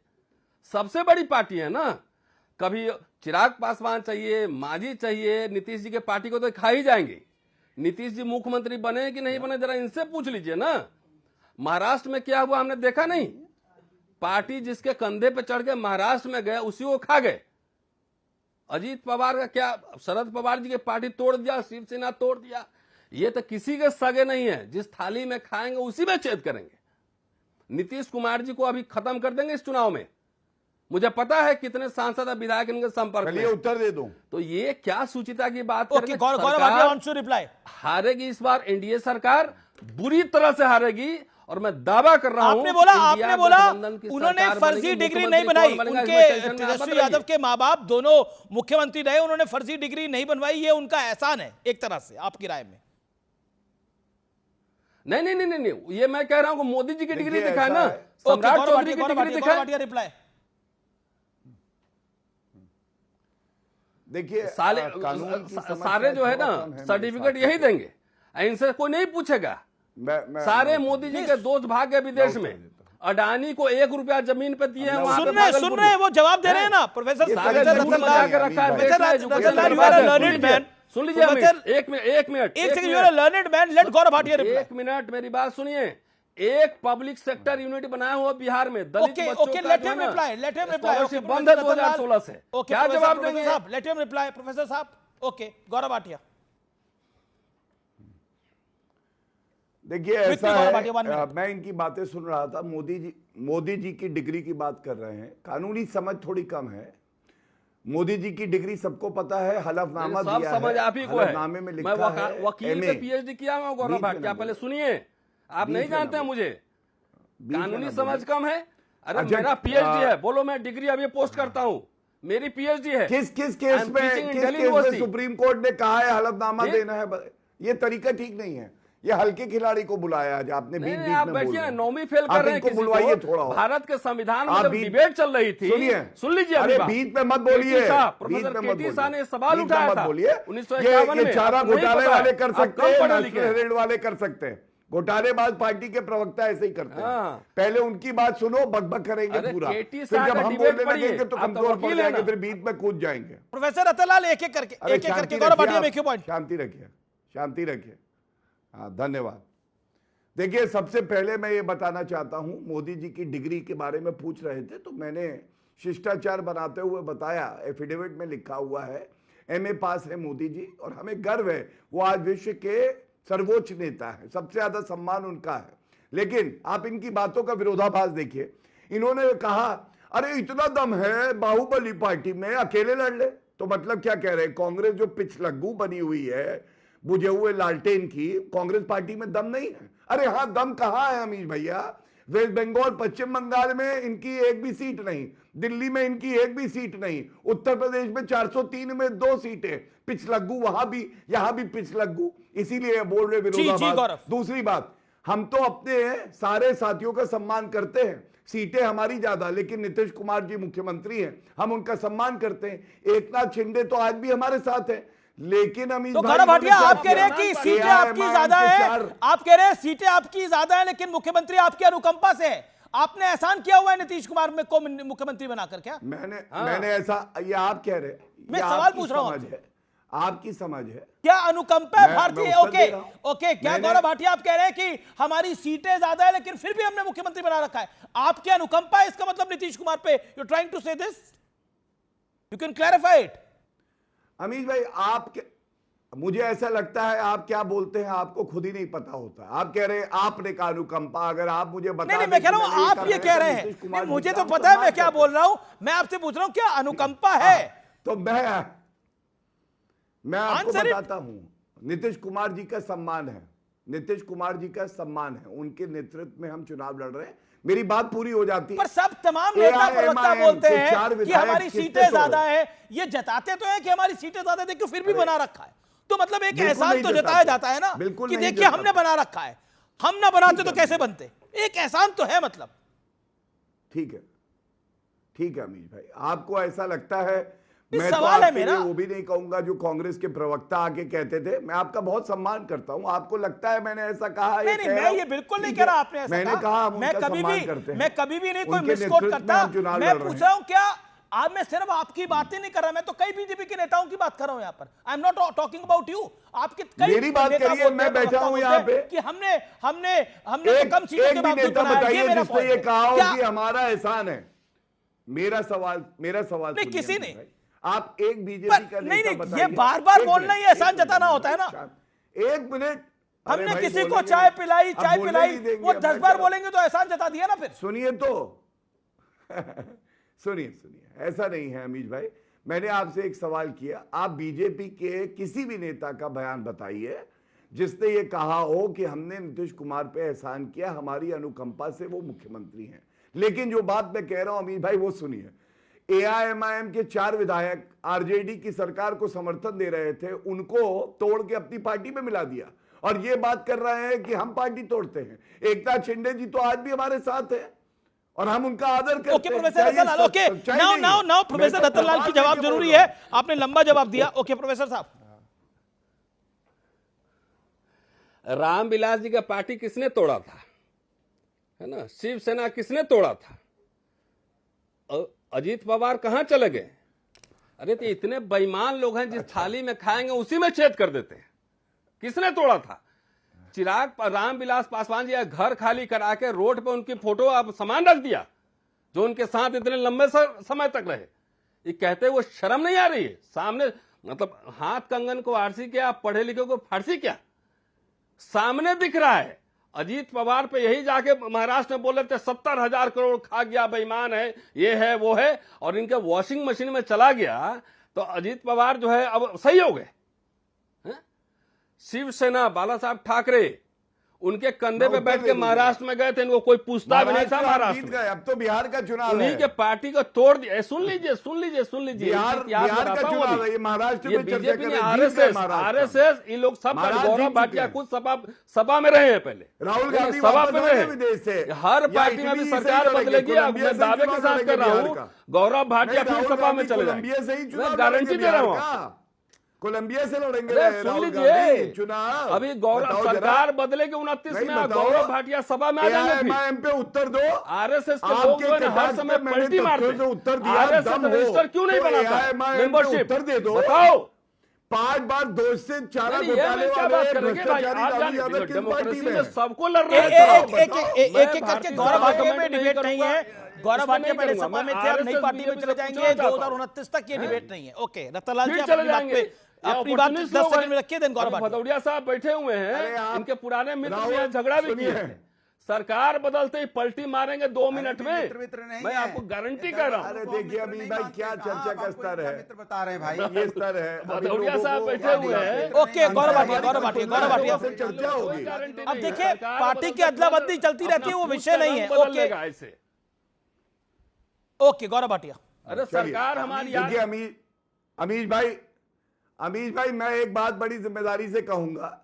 सबसे बड़ी पार्टी है ना। कभी चिराग पासवान चाहिए, मांझी चाहिए, नीतीश जी के पार्टी को तो खा ही जाएंगे। नीतीश जी मुख्यमंत्री बने कि नहीं बने, जरा इनसे पूछ लीजिए ना। महाराष्ट्र में क्या हुआ हमने देखा नहीं, पार्टी जिसके कंधे पे चढ़ के महाराष्ट्र में गए उसी को खा गए। अजीत पवार का क्या, शरद पवार जी की पार्टी तोड़ दिया, शिवसेना तोड़ दिया। ये तो किसी के सगे नहीं है, जिस थाली में खाएंगे उसी में छेद करेंगे। नीतीश कुमार जी को अभी खत्म कर देंगे इस चुनाव में। मुझे पता है कितने सांसद और विधायक इनके संपर्क में। उत्तर दे दूं तो ये क्या सुचिता की बात okay, Gaurav Bhatia on to reply. हारेगी इस बार एनडीए सरकार, बुरी तरह से हारेगी। और मैं दावा कर रहा हूं, आपने बोला उन्होंने फर्जी डिग्री नहीं बनाई, उनके तेजस्वी यादव के माँ बाप दोनों मुख्यमंत्री रहे, उन्होंने फर्जी डिग्री नहीं बनवाई, ये उनका एहसान है एक तरह से, आपकी राय में? नहीं, ये मैं कह रहा हूं कि मोदी जी की डिग्री दिखाए ना, सम्राट चौधरी की डिग्री दिखाए। रिप्लाई देखिए, सारे जो है ना सर्टिफिकेट यही देंगे, इनसे कोई नहीं पूछेगा। सारे मोदी जी के दोस्त भाग गए विदेश में, अडानी को 1 रुपया जमीन पे दिए हैं। सुन रहे हैं, वो जवाब दे रहे हैं ना प्रोफेसर रतनलाल। सुन लीजिए, एक मिनट, एक मिनट मेरी बात सुनिए। एक पब्लिक सेक्टर यूनिट बनाया हुआ बिहार में, दलित बच्चों का स्कॉलरशिप बंद है 2016 से। क्या जवाब देंगे? लेट हिम रिप्लाई प्रोफेसर साहब। ओके, गौरव भाटिया। देखिए, ऐसा है, मैं इनकी बातें सुन रहा था, मोदी जी की डिग्री की बात कर रहे हैं। कानूनी समझ थोड़ी कम है। मोदी जी की डिग्री सबको पता है, हलफनामा दिया है, समझ आप ही को है। हलफनामे में लिखा है वकील पे पीएचडी किया हुआ गौरव भाटिया, पहले सुनिए, आप नहीं जानते हैं मुझे, कानूनी समझ कम है। अरे मेरा पीएचडी है, बोलो मैं डिग्री अभी पोस्ट करता हूं, मेरी पीएचडी है। किस केस में सुप्रीम कोर्ट ने कहा है हलफनामा देना है? ये तरीका ठीक नहीं है। ये हल्के खिलाड़ी को बुलाया आज आपने, आप बैठिए, नौवीं फेल कर रहे हैं किसी को। थोड़ा भारत के संविधान में जब डिबेट चल रही थी, सुन लीजिए, अरे बीच में मत बोलिए, प्रोफेसर केटी शाह ने सवाल उठाया था 1951 में। ये चारा घोटाले वाले कर सकते हैं, वाले कर सकते हैं, घोटालेबाज पार्टी के प्रवक्ता ऐसे ही करते हैं। पहले उनकी बात सुनो, बकबक करेंगे पूरा, फिर जब हम बोलने लगेंगे तो कमजोर पड़ जाएंगे, फिर बीच में कूद जाएंगे। प्रोफेसर रतनलाल एक एक करके गौरव भाटिया में क्यों पॉइंट? शांति रखिए। हाँ, धन्यवाद। देखिए, सबसे पहले मैं ये बताना चाहता हूं, मोदी जी की डिग्री के बारे में पूछ रहे थे तो मैंने शिष्टाचार बनाते हुए बताया, एफिडेविट में लिखा हुआ है एमए पास है मोदी जी, और हमें गर्व है, वो आज विश्व के सर्वोच्च नेता है, सबसे ज्यादा सम्मान उनका है। लेकिन आप इनकी बातों का विरोधाभास देखिए। इन्होंने कहा अरे इतना दम है बाहुबली पार्टी में, अकेले लड़ ले। तो मतलब क्या कह रहे हैं? कांग्रेस जो पिछलग्गू बनी हुई है, बुझे हुए लालटेन की, कांग्रेस पार्टी में दम नहीं है? अरे हाँ, दम कहाँ है अमीश भैया? वेस्ट बंगाल, पश्चिम बंगाल में इनकी एक भी सीट नहीं, दिल्ली में इनकी एक भी सीट नहीं, उत्तर प्रदेश में 403 में 2 सीटें, पिछलग्गू वहां भी, यहां भी पिछलग्गू, इसीलिए बोल रहे विरोधाभास। दूसरी बात, हम तो अपने सारे साथियों का सम्मान करते हैं, सीटें हमारी ज्यादा, लेकिन नीतीश कुमार जी मुख्यमंत्री हैं, हम उनका सम्मान करते हैं। एकनाथ शिंदे तो आज भी हमारे साथ है, लेकिन अमीश गौरव भाटिया आप कह रहे हैं कि सीटें आपकी ज्यादा है, आप कह रहे हैं सीटें आपकी ज्यादा है, लेकिन मुख्यमंत्री आपकी अनुकंपा से है। आपने एहसान किया हुआ है नीतीश कुमार में को मुख्यमंत्री बनाकर? क्या मैंने ऐसा, ये आप कह रहे, मैं सवाल पूछ रहा हूं, आपकी समझ है क्या अनुकंपा है भारतीय? ओके, क्या गौरव भाटिया आप कह रहे हैं कि हमारी सीटें ज्यादा है लेकिन फिर भी हमने मुख्यमंत्री बना रखा है? आपकी अनुकंपा है, इसका मतलब नीतीश कुमार पे? यू ट्राइंग टू से this? You can clarify it. Amish भाई, मुझे ऐसा लगता है आप क्या बोलते हैं आपको खुद ही नहीं पता होता। आप कह रहे हैं आपने का अनुकंपा, अगर आप मुझे बता नहीं, मैं कह रहा हूं आप ये कह रहे हैं, मुझे तो पता है मैं क्या बोल रहा हूं, मैं आपसे पूछ रहा हूं क्या अनुकंपा है? तो मैं आपको बताता हूं, नीतीश कुमार जी का सम्मान है, नीतीश कुमार जी का सम्मान है, उनके नेतृत्व में हम चुनाव लड़ रहे हैं। मेरी बात पूरी हो जाती है। पर सब तमाम नेता प्रवक्ता बोलते हैं कि हमारी सीटें ज्यादा है, ये जताते तो है कि हमारी सीटें ज्यादा, देखिए फिर भी बना रखा है। तो मतलब एक एहसान तो जताया जाता है ना कि देखिए हमने बना रखा है, हम ना बनाते तो कैसे बनते, एक एहसान तो है मतलब। ठीक है, ठीक है अमीश भाई, आपको ऐसा लगता है, इस मैं तो सवाल है आपके मेरा। लिए वो भी नहीं कहूंगा जो कांग्रेस के प्रवक्ता आके कहते थे। मैं आपका बहुत सम्मान करता हूं, आपको लगता है मैंने ऐसा कहा, नहीं नहीं, मैं ये बिल्कुल नहीं कह रहा आपने ऐसा मैंने कहा हम मैं उनका कभी सम्मान भी करते हैं। मैं कभी भी नहीं कोई उनके मिसकोट नेतृत्व में करता। हम चुनाव मैं लड़ रहे पूछ हैं। रहा हूं क्या आज मैं सिर्फ आपकी बातें नहीं कर रहा, मैं तो कई बीजेपी के नेताओं की बात कर रहा हूं यहाँ पर। I am not talking about you. आपके कई मेरी बात नेता करिए, बोलते मैं हैं, बैठा प्रवक्ता हूं बोलते यहाँ हैं पे। कि हमने तो कम सीटों एक के भी बावजूद नेता बनाया। ये बताइए मेरा जिसने पॉइंट ये है। कहा हो क्या- कि हमारा एहसान है। मेरा सवाल नहीं, सुनिए किसी अमीश ने। भाई। आप एक बीजेपी का नहीं नेता नहीं, बताइए। ये बार बार एक बोलना मिनट, ही एहसान एक मिनट, जताना होता है ना। एक मिनट, अरे हमने भाई किसी को बोलेंगे चाय नहीं। पिलाई, अब चाय बोलने पिलाई, नहीं देंगे, वो अब 10 मैं बार क्या- बोलेंगे तो एहसान जता दिया ना फिर। सुनिए तो सुनिए, ऐसा नहीं है अमीश भाई। मैंने आपसे एक सवाल किया, आप बीजेपी के किसी भी नेता का बयान बताइए जिसने ये कहा हो कि हमने नीतीश कुमार पे एहसान किया, हमारी अनुकंपा से वो मुख्यमंत्री हैं। लेकिन जो बात मैं कह रहा हूं अमीश भाई वो सुनिए। एआईएमआईएम के 4 विधायक आरजेडी की सरकार को समर्थन दे रहे थे, उनको तोड़ के अपनी पार्टी में मिला दिया और ये बात कर रहे हैं कि हम पार्टी तोड़ते हैं। एकनाथ शिंदे जी तो आज भी हमारे साथ है और हम उनका आदर करते हैं। Okay professor Ratanlal, okay now professor Ratanlal की जवाब जरूरी है। आपने लंबा जवाब दिया। ओके प्रोफेसर साहब, रामविलास जी का पार्टी किसने तोड़ा था, है ना? शिवसेना किसने तोड़ा था? अजीत पवार कहां चले गए? अरे तो इतने बेईमान लोग हैं, जिस थाली में खाएंगे उसी में छेद कर देते हैं। किसने तोड़ा था? चिराग रामविलास पासवान जी घर खाली करा के रोड पे उनकी फोटो आप सामान रख दिया, जो उनके साथ इतने लंबे समय तक रहे। ये कहते वो शर्म नहीं आ रही है? सामने मतलब हाथ कंगन को आरसी क्या, पढ़े लिखे को फारसी क्या, सामने दिख रहा है। अजीत पवार पे यही जाके महाराष्ट्र में बोले थे 70,000 करोड़ खा गया, बेईमान है, ये है वो है, और इनके वॉशिंग मशीन में चला गया तो अजीत पवार जो है अब सही हो गए। शिवसेना बाला साहब ठाकरे उनके कंधे पे बैठ के महाराष्ट्र में गए थे, इनको कोई पूछता भी नहीं था महाराष्ट्र में। अब तो बिहार का चुनाव है, उन्हीं के पार्टी को तोड़ दिया। सुन लीजिए बिहार का चुनाव है, ये महाराष्ट्र में चर्चा बीजेपी कर ने रहे हैं, आरएसएस ये लोग सब गौरव भाटिया खुद सभा में रहे हैं, पहले राहुल गांधी सभा वापस में आए रहे। विदेश से। हर पार्टी में भी सरकार बदलेगी। अब मैं दावे के साथ कर रहा हूँ, गौरव भाटिया फिर सभा में चले जाएंगे, मैं गारंटी दे रहा हूँ। कोलंबिया से लड़ेंगे। सुन लीजिए, चुनाव अभी गौरव सरकार बदलेगी 29 में, गौरव भाटिया सभा में आ जाएंगे। पे उत्तर दो। आरएसएस के लोग जो है हर समय पलटी मारते हैं। उत्तर दिया, आरएसएस रजिस्टर क्यों नहीं बनाता मेंबरशिप? उत्तर दे दो, बताओ। 5 बार दोष से चारा घोटाले वाले भ्रष्टाचारी लालू यादव की पार्टी में सबको लड़ रहे हैं। एक करके गौरव भाटिया पे डिबेट नहीं है। गौरव भाटिया पहले सभा में थे, अब नई पार्टी में चले जाएंगे। 2029 तक ये डिबेट नहीं है। ओके रतनलाल जी, अपनी बात 10 सेकंड में रखिए। देन गौरव भाटिया, भदौरिया साहब बैठे हुए हैं, इनके पुराने मित्र भी झगड़ा भी किए हैं। सरकार बदलते ही पलटी मारेंगे 2 मिनट में, मैं आपको गारंटी कर रहा हूँ। अरे देखिए अभी भाई क्या चर्चा का स्तर है, मित्र बता रहे हैं भाई, ये स्तर है। भदौरिया साहब बैठे हुए हैं। ओके गौरव भाटिया से चर्चा होगी। अब देखिए पार्टी की अदला बदली चलती रहती है, वो विषय नहीं है। ओके ऐसे ओके गौरव भाटिया, अरे सरकार हमारी देखिए अमीश भाई मैं एक बात बड़ी जिम्मेदारी से कहूंगा।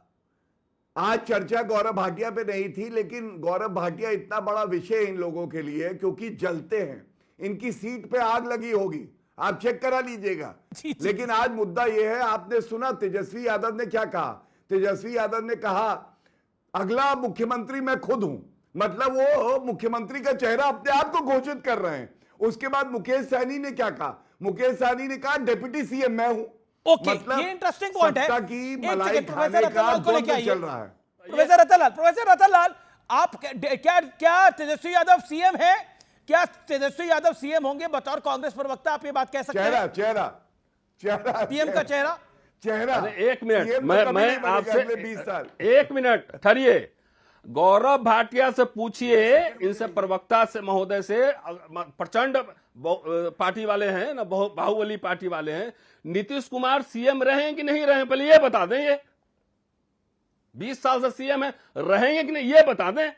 आज चर्चा गौरव भाटिया पे नहीं थी, लेकिन गौरव भाटिया इतना बड़ा विषय इन लोगों के लिए, क्योंकि जलते हैं, इनकी सीट पे आग लगी होगी, आप चेक करा लीजिएगा। लेकिन आज मुद्दा यह है, आपने सुना तेजस्वी यादव ने क्या कहा? तेजस्वी यादव ने कहा अगला मुख्यमंत्री मैं खुद हूं, मतलब वो मुख्यमंत्री का चेहरा अपने आप को घोषित कर रहे हैं। उसके बाद मुकेश सहनी ने क्या कहा? मुकेश सहनी ने कहा डिप्टी सीएम मैं हूं। ओके, मतलब ये इंटरेस्टिंग पॉइंट है। की मलाई खाने का द्वंद्व चल रहा है। प्रोफेसर रतनलाल, आप क्या तेजस्वी यादव सीएम है? क्या तेजस्वी यादव सीएम होंगे? बतौर कांग्रेस प्रवक्ता आप ये बात कह सकते हैं? चेहरा पीएम का चेहरा। एक मिनट, मैं आपसे 20 साल 1 मिनट ठहरिए। गौरव भाटिया से पूछिए, इनसे प्रवक्ता से महोदय से, प्रचंड पार्टी वाले हैं ना, बाहुबली पार्टी वाले हैं, नीतीश कुमार सीएम रहे हैं कि नहीं रहे, पहले ये बता दें। ये 20 साल से सीएम है, रहेंगे कि नहीं ये बता दें।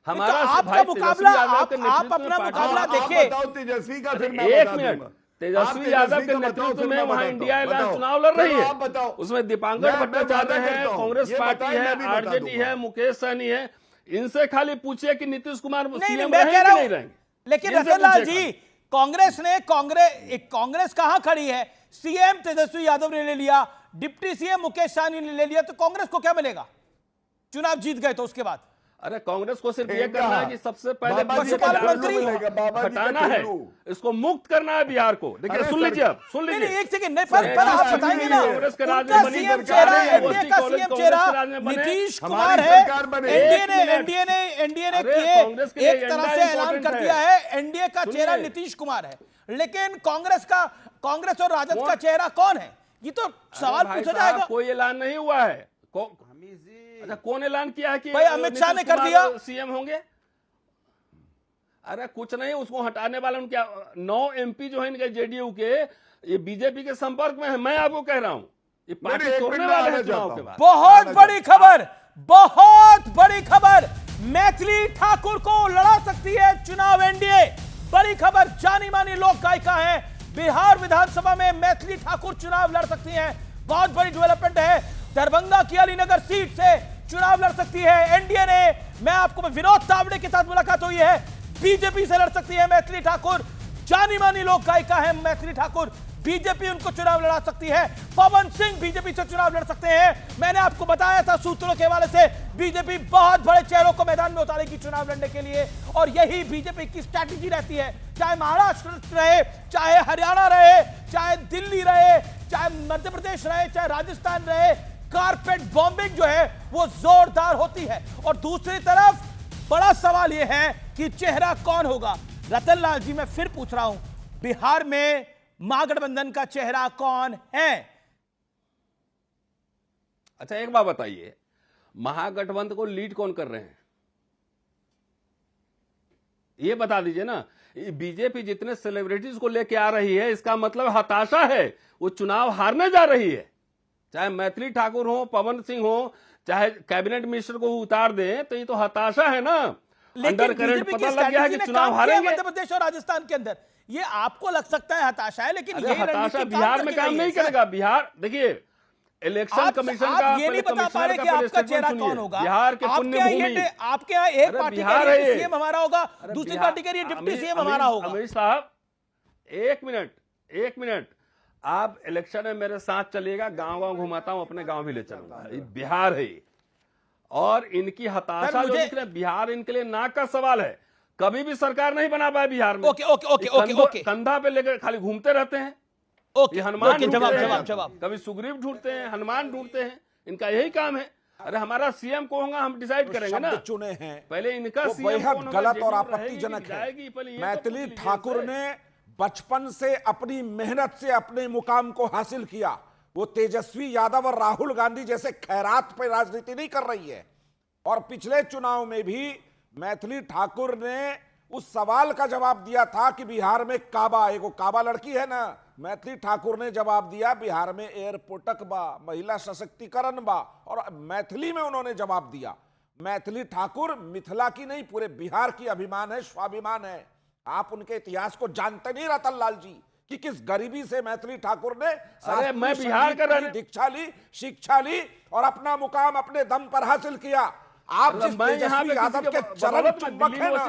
हमारा आपका मुकाबला, आप अपना मुकाबला देखिए। तेजस्वी का फिर एक मिनट, तेजस्वी यादव के नेतृत्व में वहां इंडिया अलायंस चुनाव लड़ रही है, उसमें दीपांकर भट्टाचार्य है, कांग्रेस पार्टी है, आरजेडी है, मुकेश सहनी है। इनसे खाली पूछिए कि नीतीश कुमार सीएम रहेंगे कि नहीं रहेंगे। लेकिन रतनलाल जी, कांग्रेस कहां खड़ी है? सीएम तेजस्वी यादव ने ले लिया, डिप्टी सीएम मुकेश सहनी ने ले लिया, तो कांग्रेस को क्या मिलेगा? चुनाव जीत गए तो उसके बाद अरे कांग्रेस को सिर्फ ये करना है कि सबसे पहले पशुपालन मंत्री हटाना है, इसको मुक्त करना है बिहार को। देखिए सुन लीजिए, आप सुन लीजिए, एक सेकंड, पर आप बताएंगे ना, कांग्रेस के राज उनका में बनी सीएम चेहरा, एनडीए का सीएम चेहरा नीतीश कुमार है। एनडीए ने किए एक तरह से ऐलान कर दिया है, एनडीए का चेहरा नीतीश कुमार है, लेकिन कांग्रेस और राजद का चेहरा कौन है? ये तो सवाल पूछा जाएगा। कोई ऐलान नहीं हुआ है। अच्छा, कौन ऐलान किया है कि भाई अमित शाह ने कर दिया सीएम होंगे? अरे कुछ नहीं, उसको हटाने वाले उनके 9 एमपी जो है इनके जेडीयू के, ये बीजेपी के संपर्क में है। मैं आपको कह रहा हूं, ये पार्टी तोड़ने वाले हैं चुनाव के बाद। बहुत बड़ी खबर, बहुत बड़ी खबर, मैथिली ठाकुर को लड़ा सकती है चुनाव एनडीए। बड़ी खबर, जानी मानी लोक गायिका है, बिहार विधानसभा में मैथिली ठाकुर चुनाव लड़ सकती हैं। बहुत बड़ी डेवलपमेंट है। दरभंगा की अलीनगर सीट से चुनाव लड़ सकती है एनडीए ने। मैं आपको विनोद तावड़े के साथ मुलाकात हुई है, बीजेपी से लड़ सकती है मैथिली ठाकुर। जानी मानी लोक गायिका है मैथिली ठाकुर, बीजेपी उनको चुनाव लड़ा सकती है। पवन सिंह बीजेपी से चुनाव लड़ सकते हैं। मैंने आपको बताया था सूत्रों के हवाले से, बीजेपी बहुत बड़े चेहरों को मैदान में उतारेगी चुनाव लड़ने के लिए, और यही बीजेपी की स्ट्रैटेजी रहती है। चाहे महाराष्ट्र रहे, चाहे हरियाणा रहे, चाहे दिल्ली रहे, चाहे मध्य प्रदेश रहे, चाहे राजस्थान रहे, कारपेट बॉम्बिंग जो है वो जोरदार होती है। और दूसरी तरफ बड़ा सवाल यह है कि चेहरा कौन होगा। रतन लाल जी, मैं फिर पूछ रहा हूं, बिहार में महागठबंधन का चेहरा कौन है? अच्छा एक बात बताइए, महागठबंधन को लीड कौन कर रहे हैं? ये बता दीजिए ना। बीजेपी जितने सेलिब्रिटीज को लेके आ रही है, इसका मतलब हताशा है, वो चुनाव हारने जा रही है। चाहे मैथिली ठाकुर हो, पवन सिंह हो, चाहे कैबिनेट मिनिस्टर को उतार दें, तो ये तो हताशा है ना। अंडर करंट पता लग गया है कि चुनाव हारेंगे। मध्य प्रदेश और राजस्थान के अंदर ये आपको लग सकता है हताशा है, लेकिन ये हताशा बिहार में काम नहीं करेगा। बिहार देखिए, इलेक्शन कमीशन का ये नहीं बता पा रहे कि आपका चेहरा कौन होगा। बिहार के पुण्य भूमि, आपके यहाँ एक पार्टी कह रही है सीएम हमारा होगा, दूसरी पार्टी कह रही है डिप्टी सीएम हमारा होगा। अमित साहब एक मिनट, आप इलेक्शन में मेरे साथ चलिएगा, गांव घुमाता हूं, अपने गांव भी ले चलूंगा। बिहार है और इनकी हताशा जो दिख रही है, बिहार इनके लिए नाक का सवाल है। कभी भी सरकार नहीं बना पाया बिहार में। ओके। कंधा पे लेकर खाली घूमते रहते हैं। ये हनुमान जवाब कभी सुग्रीव ढूंढते हैं, हनुमान ढूंढते हैं, इनका यही काम है। अरे हमारा सीएम को होगा, हम डिसाइड करेंगे ना। चुने हैं पहले इनका वो बेहद गलत और आपत्तिजनक है। मैथिली ठाकुर ने बचपन से अपनी मेहनत से अपने मुकाम को हासिल किया। वो तेजस्वी यादव और राहुल गांधी जैसे खैरात पे राजनीति नहीं कर रही है। और पिछले चुनाव में भी मैथिली ठाकुर ने उस सवाल का जवाब दिया था कि बिहार में काबा, एक काबा लड़की है ना, मैथिली ठाकुर ने जवाब दिया बिहार में एयरपोर्टक बा, महिला सशक्तिकरण बा, और मैथिली में उन्होंने जवाब दिया। मैथिली ठाकुर मिथिला की नहीं, पूरे बिहार की अभिमान है, स्वाभिमान है। आप उनके इतिहास को जानते नहीं रतन लाल जी, कि किस गरीबी से मैथिली ठाकुर ने मैं बिहार का दीक्षा ली, शिक्षा ली और अपना मुकाम अपने दम पर हासिल किया। आप जिस तेजस्वी यादव के चरण चुंबक है ना,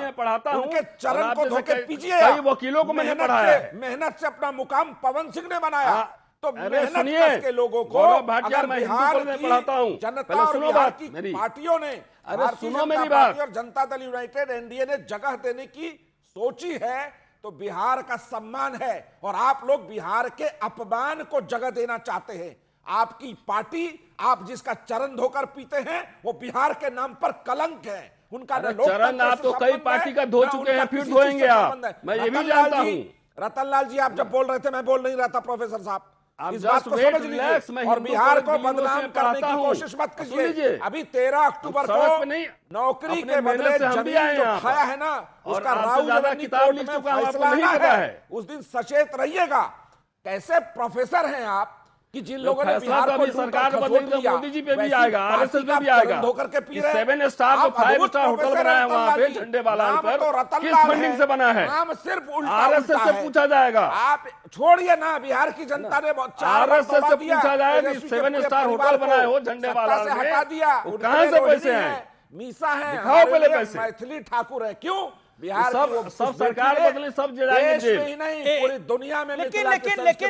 उनके चरण को धोके पीजिए। कई वकीलों को मैंने पढ़ाया है। मेहनत से अपना मुकाम पवन सिंह ने बनाया। तो मेहनत के लोगों को अगर बिहार की जनता और बिहार की पार्टियों ने, भारतीय जनता पार्टी और जनता दल यूनाइटेड एनडीए ने जगह देने की सोची है, तो बिहार का सम्मान है। और आप लोग बिहार के अपमान को जगह देना चाहते हैं। आपकी पार्टी, आप जिसका चरण धोकर पीते हैं, वो बिहार के नाम पर कलंक है। उनका चरण आप तो कई पार्टी का धो चुके हैं, फिर धोएंगे आप। मैं ये भी जानता हूं। रतन लाल जी, आप जब बोल रहे थे मैं बोल नहीं रहा था, प्रोफेसर साहब, आप इस बात को समझ लीजिए और बिहार को बदनाम करने की कोशिश मत कीजिए। अभी 13 अक्टूबर को नौकरी के बदले जमीन जो खाया है ना, उसका राहुल कोर्ट में फैसला आना है। उस दिन सचेत रहिएगा। कैसे प्रोफेसर हैं आप कि जिन लोगों ने बिहार को सरकार बदलेगी, मोदी जी पे भी आएगा, आरएसएस पे भी आएगा। 7 स्टार तो 5 स्टार होटल बनाया है वहां पे झंडे वाला पर, किस फंडिंग से बना है? नाम सिर्फ आरएसएस से पूछा जाएगा। आप छोड़िए ना, बिहार की जनता ने आरएसएस से पूछा जाएगा कि 7 स्टार होटल बनाए हो झंडे वाला से हटा दिया। कहां से पैसे हैं? मीसा है, दिखाओ पहले पैसे। मैथिली ठाकुर है। क्यों? बिहार सब सरकार बदले, सब जाएंगे देश में ही नहीं पूरी दुनिया में लेकिन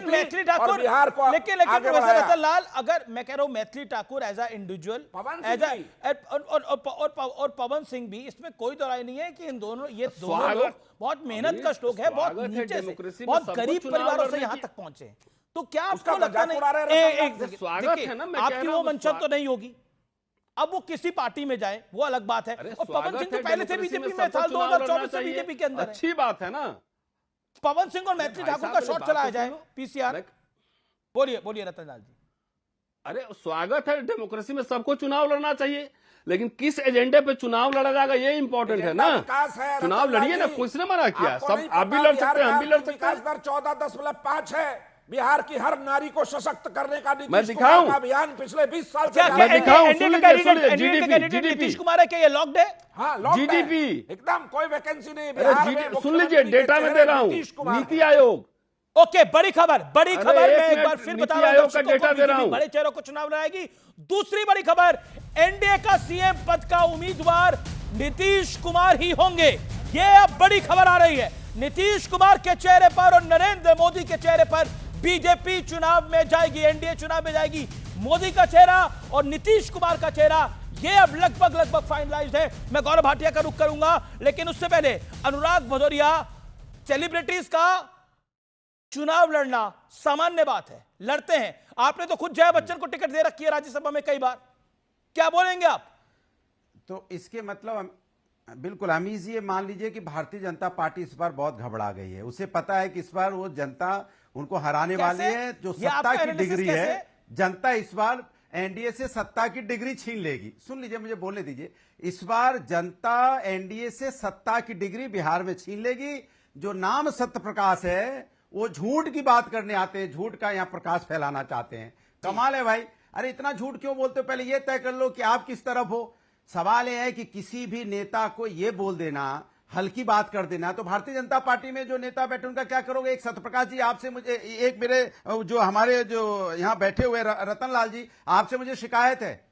मैथिली ठाकुर बिहार को लेकिन प्रोफेसर रतन लाल, अगर मैं कह रहा हूं Maithili Thakur as a individual और पवन सिंह भी, इसमें कोई दो राय नहीं है कि इन दोनों ये दोनों लोग बहुत मेहनत कश लोग हैं, बहुत नीचे से, बहुत गरीब परिवारों से यहां तक पहुंचे हैं। तो क्या आपको लगता नहीं आपकी वो मंशा तो नहीं होगी? अब वो किसी पार्टी में जाए वो अलग बात है, और पवन सिंह तो पहले से बीजेपी में साल 2024 से बीजेपी के अंदर अच्छी बात है ना। पवन सिंह और मैथिली ठाकुर का शॉट चलाया जाए पीसीआर। बोलिए रतन लाल जी। अरे स्वागत है, डेमोक्रेसी में सबको चुनाव लड़ना चाहिए, लेकिन किस एजेंडे पे चुनाव लड़ा जाएगा ये इंपॉर्टेंट है ना। चुनाव लड़िए ना, किसने मना किया? सब आप भी लड़ सकते हैं, हम भी लड़ सकते हैं। 14.5 है बिहार की हर नारी को सशक्त करने का मैं दिखाऊं अभियान पिछले 20 साल से मैं दिखाऊं। नीतीश कुमार है कि ये लॉक्ड है? हाँ, लॉक्ड है जीडीपी एकदम, कोई वैकेंसी नहीं बिहार में। सुन लीजिए, डेटा में दे रहा हूं, नीति आयोग। ओके, बड़ी खबर मैं एक बार फिर बता रहा हूं, डेटा दे रहा हूं, बड़े चेहरों को चुनाव लड़ाएगी। दूसरी बड़ी खबर, एनडीए का सीएम पद का उम्मीदवार नीतीश कुमार ही होंगे। ये अब बड़ी खबर आ रही है। नीतीश कुमार के चेहरे पर और नरेंद्र मोदी के चेहरे पर बीजेपी चुनाव में जाएगी, एनडीए चुनाव में जाएगी। मोदी का चेहरा और नीतीश कुमार का चेहरा ये अब लगभग फाइनलाइज्ड है। मैं गौरव भाटिया का रुख करूंगा, लेकिन उससे पहले अनुराग भदौरिया, सेलिब्रिटीज का चुनाव लड़ना सामान्य बात है, लड़ते हैं। आपने तो खुद जया बच्चन को टिकट दे रखी है राज्यसभा में कई बार, क्या बोलेंगे आप? तो इसके मतलब बिल्कुल अमीज जी, ये मान लीजिए कि भारतीय जनता पार्टी इस बार बहुत घबरा गई है। उसे पता है कि इस बार वो जनता उनको हराने वाली है। जो सत्ता की डिग्री है, जनता इस बार एनडीए से सत्ता की डिग्री छीन लेगी। सुन लीजिए, मुझे बोलने दीजिए। इस बार जनता एनडीए से सत्ता की डिग्री बिहार में छीन लेगी। जो नाम सत्य प्रकाश है वो झूठ की बात करने आते हैं, झूठ का यहां प्रकाश फैलाना चाहते हैं। कमाल है भाई, अरे इतना झूठ क्यों बोलते हो? पहले ये तय कर लो कि आप किस तरफ हो। सवाल यह है कि किसी भी नेता को यह बोल देना, हल्की बात कर देना। तो भारतीय जनता पार्टी में जो नेता बैठे उनका क्या करोगे? एक सत्यप्रकाश जी, आपसे मुझे, एक मेरे जो हमारे जो यहां बैठे हुए रतन लाल जी, आपसे मुझे शिकायत है,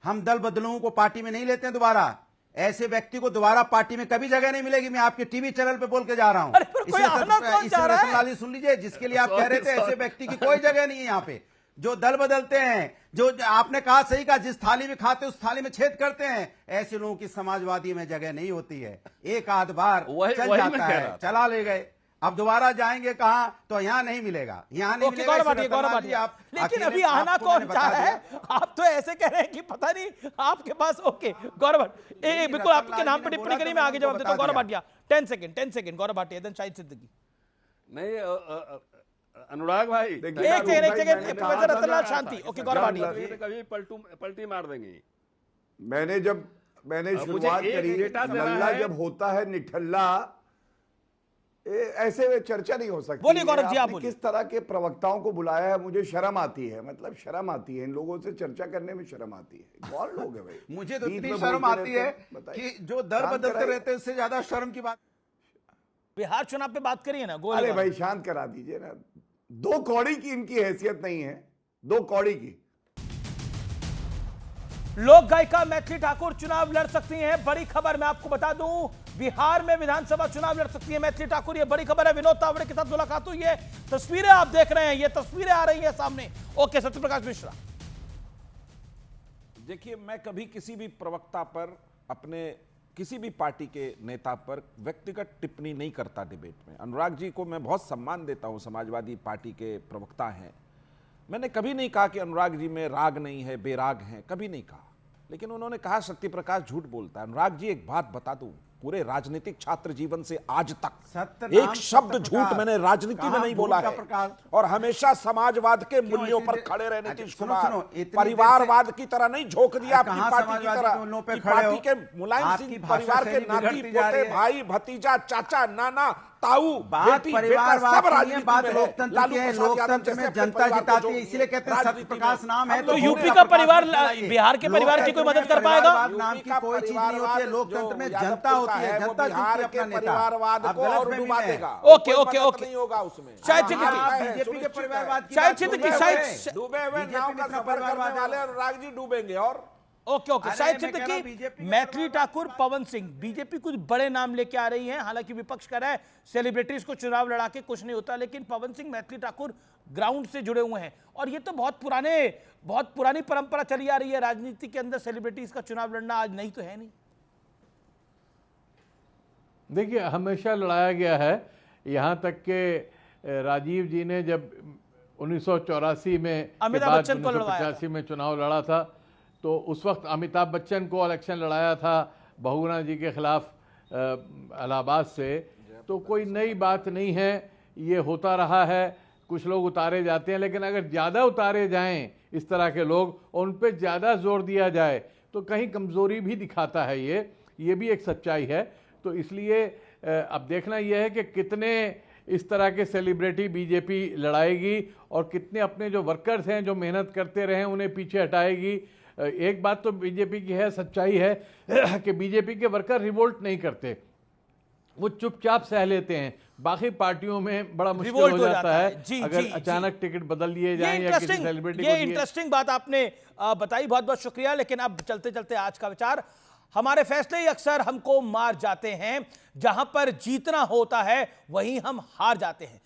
हम दल बदलुओं को पार्टी में नहीं लेते हैं दोबारा। ऐसे व्यक्ति को दोबारा पार्टी में कभी जगह नहीं मिलेगी। मैं आपके टीवी चैनल पे बोल के जा रहा हूं। रतन लाल जी सुन लीजिए, जिसके लिए आप कह रहे थे ऐसे व्यक्ति की कोई जगह नहीं है यहाँ पे। जो दल बदलते हैं, जो आपने कहा सही कहा, जिस थाली में खाते उस थाली में छेद करते हैं, ऐसे लोगों की समाजवादी में जगह नहीं होती है। एक आध बार चल जाता है, चला ले गए, अब दोबारा जाएंगे कहां? तो यहां नहीं मिलेगा, यहां नहीं मिलेगा। लेकिन अभी आना कौन चाह रहा है? आप तो ऐसे कह रहे हैं कि पता नहीं आपके पास। ओके गौरव, बिल्कुल आपके नाम पे टिप्पणी करी, मैं आगे जवाब देता हूं। Gaurav Bhatia 10 second Gaurav Bhatia, then Shahid Siddiqui. नहीं अनुराग भाई, एक सेकंड प्रोफेसर रतनलाल शांति। ओके गौरव भाटिया, कभी पलटी मार देंगे। मैंने शुरुआत करी, नल्ला जब होता है निठल्ला, ऐसे में चर्चा नहीं हो सकती। बोलिए गौरव जी, आप बोलिए। किस तरह के प्रवक्ताओं को बुलाया है, मुझे शर्म आती है, मतलब शर्म आती है। इन लोगों से चर्चा करने में शर्म आती है। कौन लोग है भाई? मुझे तो इतनी शर्म आती है कि जो दर बदलते रहते हैं, उससे ज्यादा शर्म की बात। बिहार चुनाव पे बात करिए ना। अरे भाई शांत करा दीजिए ना, 2 कौड़ी की इनकी हैसियत नहीं है, 2 कौड़ी की। लोक गायिका मैथिली ठाकुर चुनाव लड़ सकती हैं। बड़ी खबर मैं आपको बता दूं, बिहार में विधानसभा चुनाव लड़ सकती है मैथिली ठाकुर। ये बड़ी खबर है। विनोद तावड़े के साथ मुलाकात हुई है, तस्वीरें आप देख रहे हैं, ये तस्वीरें आ रही हैं सामने। ओके सत्यप्रकाश मिश्रा। देखिए, मैं कभी किसी भी प्रवक्ता पर, अपने किसी भी पार्टी के नेता पर व्यक्तिगत टिप्पणी नहीं करता डिबेट में। अनुराग जी को मैं बहुत सम्मान देता हूं, समाजवादी पार्टी के प्रवक्ता हैं। मैंने कभी नहीं कहा कि अनुराग जी में राग नहीं है, बेराग हैं, कभी नहीं कहा। लेकिन उन्होंने कहा सत्यप्रकाश झूठ बोलता है। अनुराग जी एक बात बता दूं, पूरे राजनीतिक छात्र जीवन से आज तक एक शब्द झूठ मैंने राजनीति में नहीं बोला है, और हमेशा समाजवाद के मूल्यों पर खड़े रहे नीतीश कुमार। परिवारवाद की तरह नहीं झोंक दिया आपकी पार्टी की तरह। पार्टी के मुलायम सिंह परिवार के नाती पोते, भाई भतीजा, चाचा, नाना, ताऊ, बात परिवारवाद की है, बात लोकतंत्र की है। लोकतंत्र में जनता जिताती है, इसलिए कहते हैं सत्यप्रकाश नाम है। तो यूपी का परिवार बिहार के परिवार की कोई मदद कर पाएगा? नाम की कोई चीज नहीं होती है। लोकतंत्र में जनता होती है, जनता बिहार के परिवारवाद को और डुबा देगा। ओके नहीं होगा उसमें। शायद बीजेपी के परिवारवाद की डूबे हुए नाव का सफर करने वाले अनुराग जी डूबेंगे। और ओके ओके, शायद सिद्दीकी, मैथिली ठाकुर, पवन सिंह, बीजेपी कुछ बड़े नाम लेके आ रही है। हालांकि विपक्ष कह रहा है सेलिब्रिटीज को चुनाव लड़ा के कुछ नहीं होता, लेकिन पवन सिंह, मैथिली ठाकुर ग्राउंड से जुड़े हुए हैं और ये तो बहुत पुरानी परंपरा चली आ रही है राजनीति के अंदर, सेलिब्रिटीज का चुनाव लड़ना आज नहीं तो है नहीं। देखिए, हमेशा लड़ाया गया है, यहां तक कि राजीव जी ने जब 1984 में अमिताभ बच्चन को लड़वाया 1985 में चुनाव लड़ा था, तो उस वक्त अमिताभ बच्चन को इलेक्शन लड़ाया था बहुगुणा जी के खिलाफ इलाहाबाद से। तो कोई नई बात नहीं है, ये होता रहा है। कुछ लोग उतारे जाते हैं, लेकिन अगर ज़्यादा उतारे जाएं इस तरह के लोग और उन पर ज़्यादा जोर दिया जाए तो कहीं कमज़ोरी भी दिखाता है। ये भी एक सच्चाई है। तो इसलिए अब देखना यह है कि कितने इस तरह के सेलिब्रिटी बीजेपी लड़ाएगी और कितने अपने जो वर्कर्स हैं जो मेहनत करते रहे उन्हें पीछे हटाएगी। एक बात तो बीजेपी की है, सच्चाई है कि बीजेपी के वर्कर रिवोल्ट नहीं करते, वो चुपचाप सह लेते हैं। बाकी पार्टियों में बड़ा मुश्किल हो जाता है अगर अचानक टिकट बदल लिए जाएं या किसी सेलिब्रिटी को। ये इंटरेस्टिंग बात आपने बताई, बहुत बहुत शुक्रिया। लेकिन अब चलते चलते आज का विचार, हमारे फैसले ही अक्सर हमको मार जाते हैं, जहां पर जीतना होता है वहीं हम हार जाते हैं।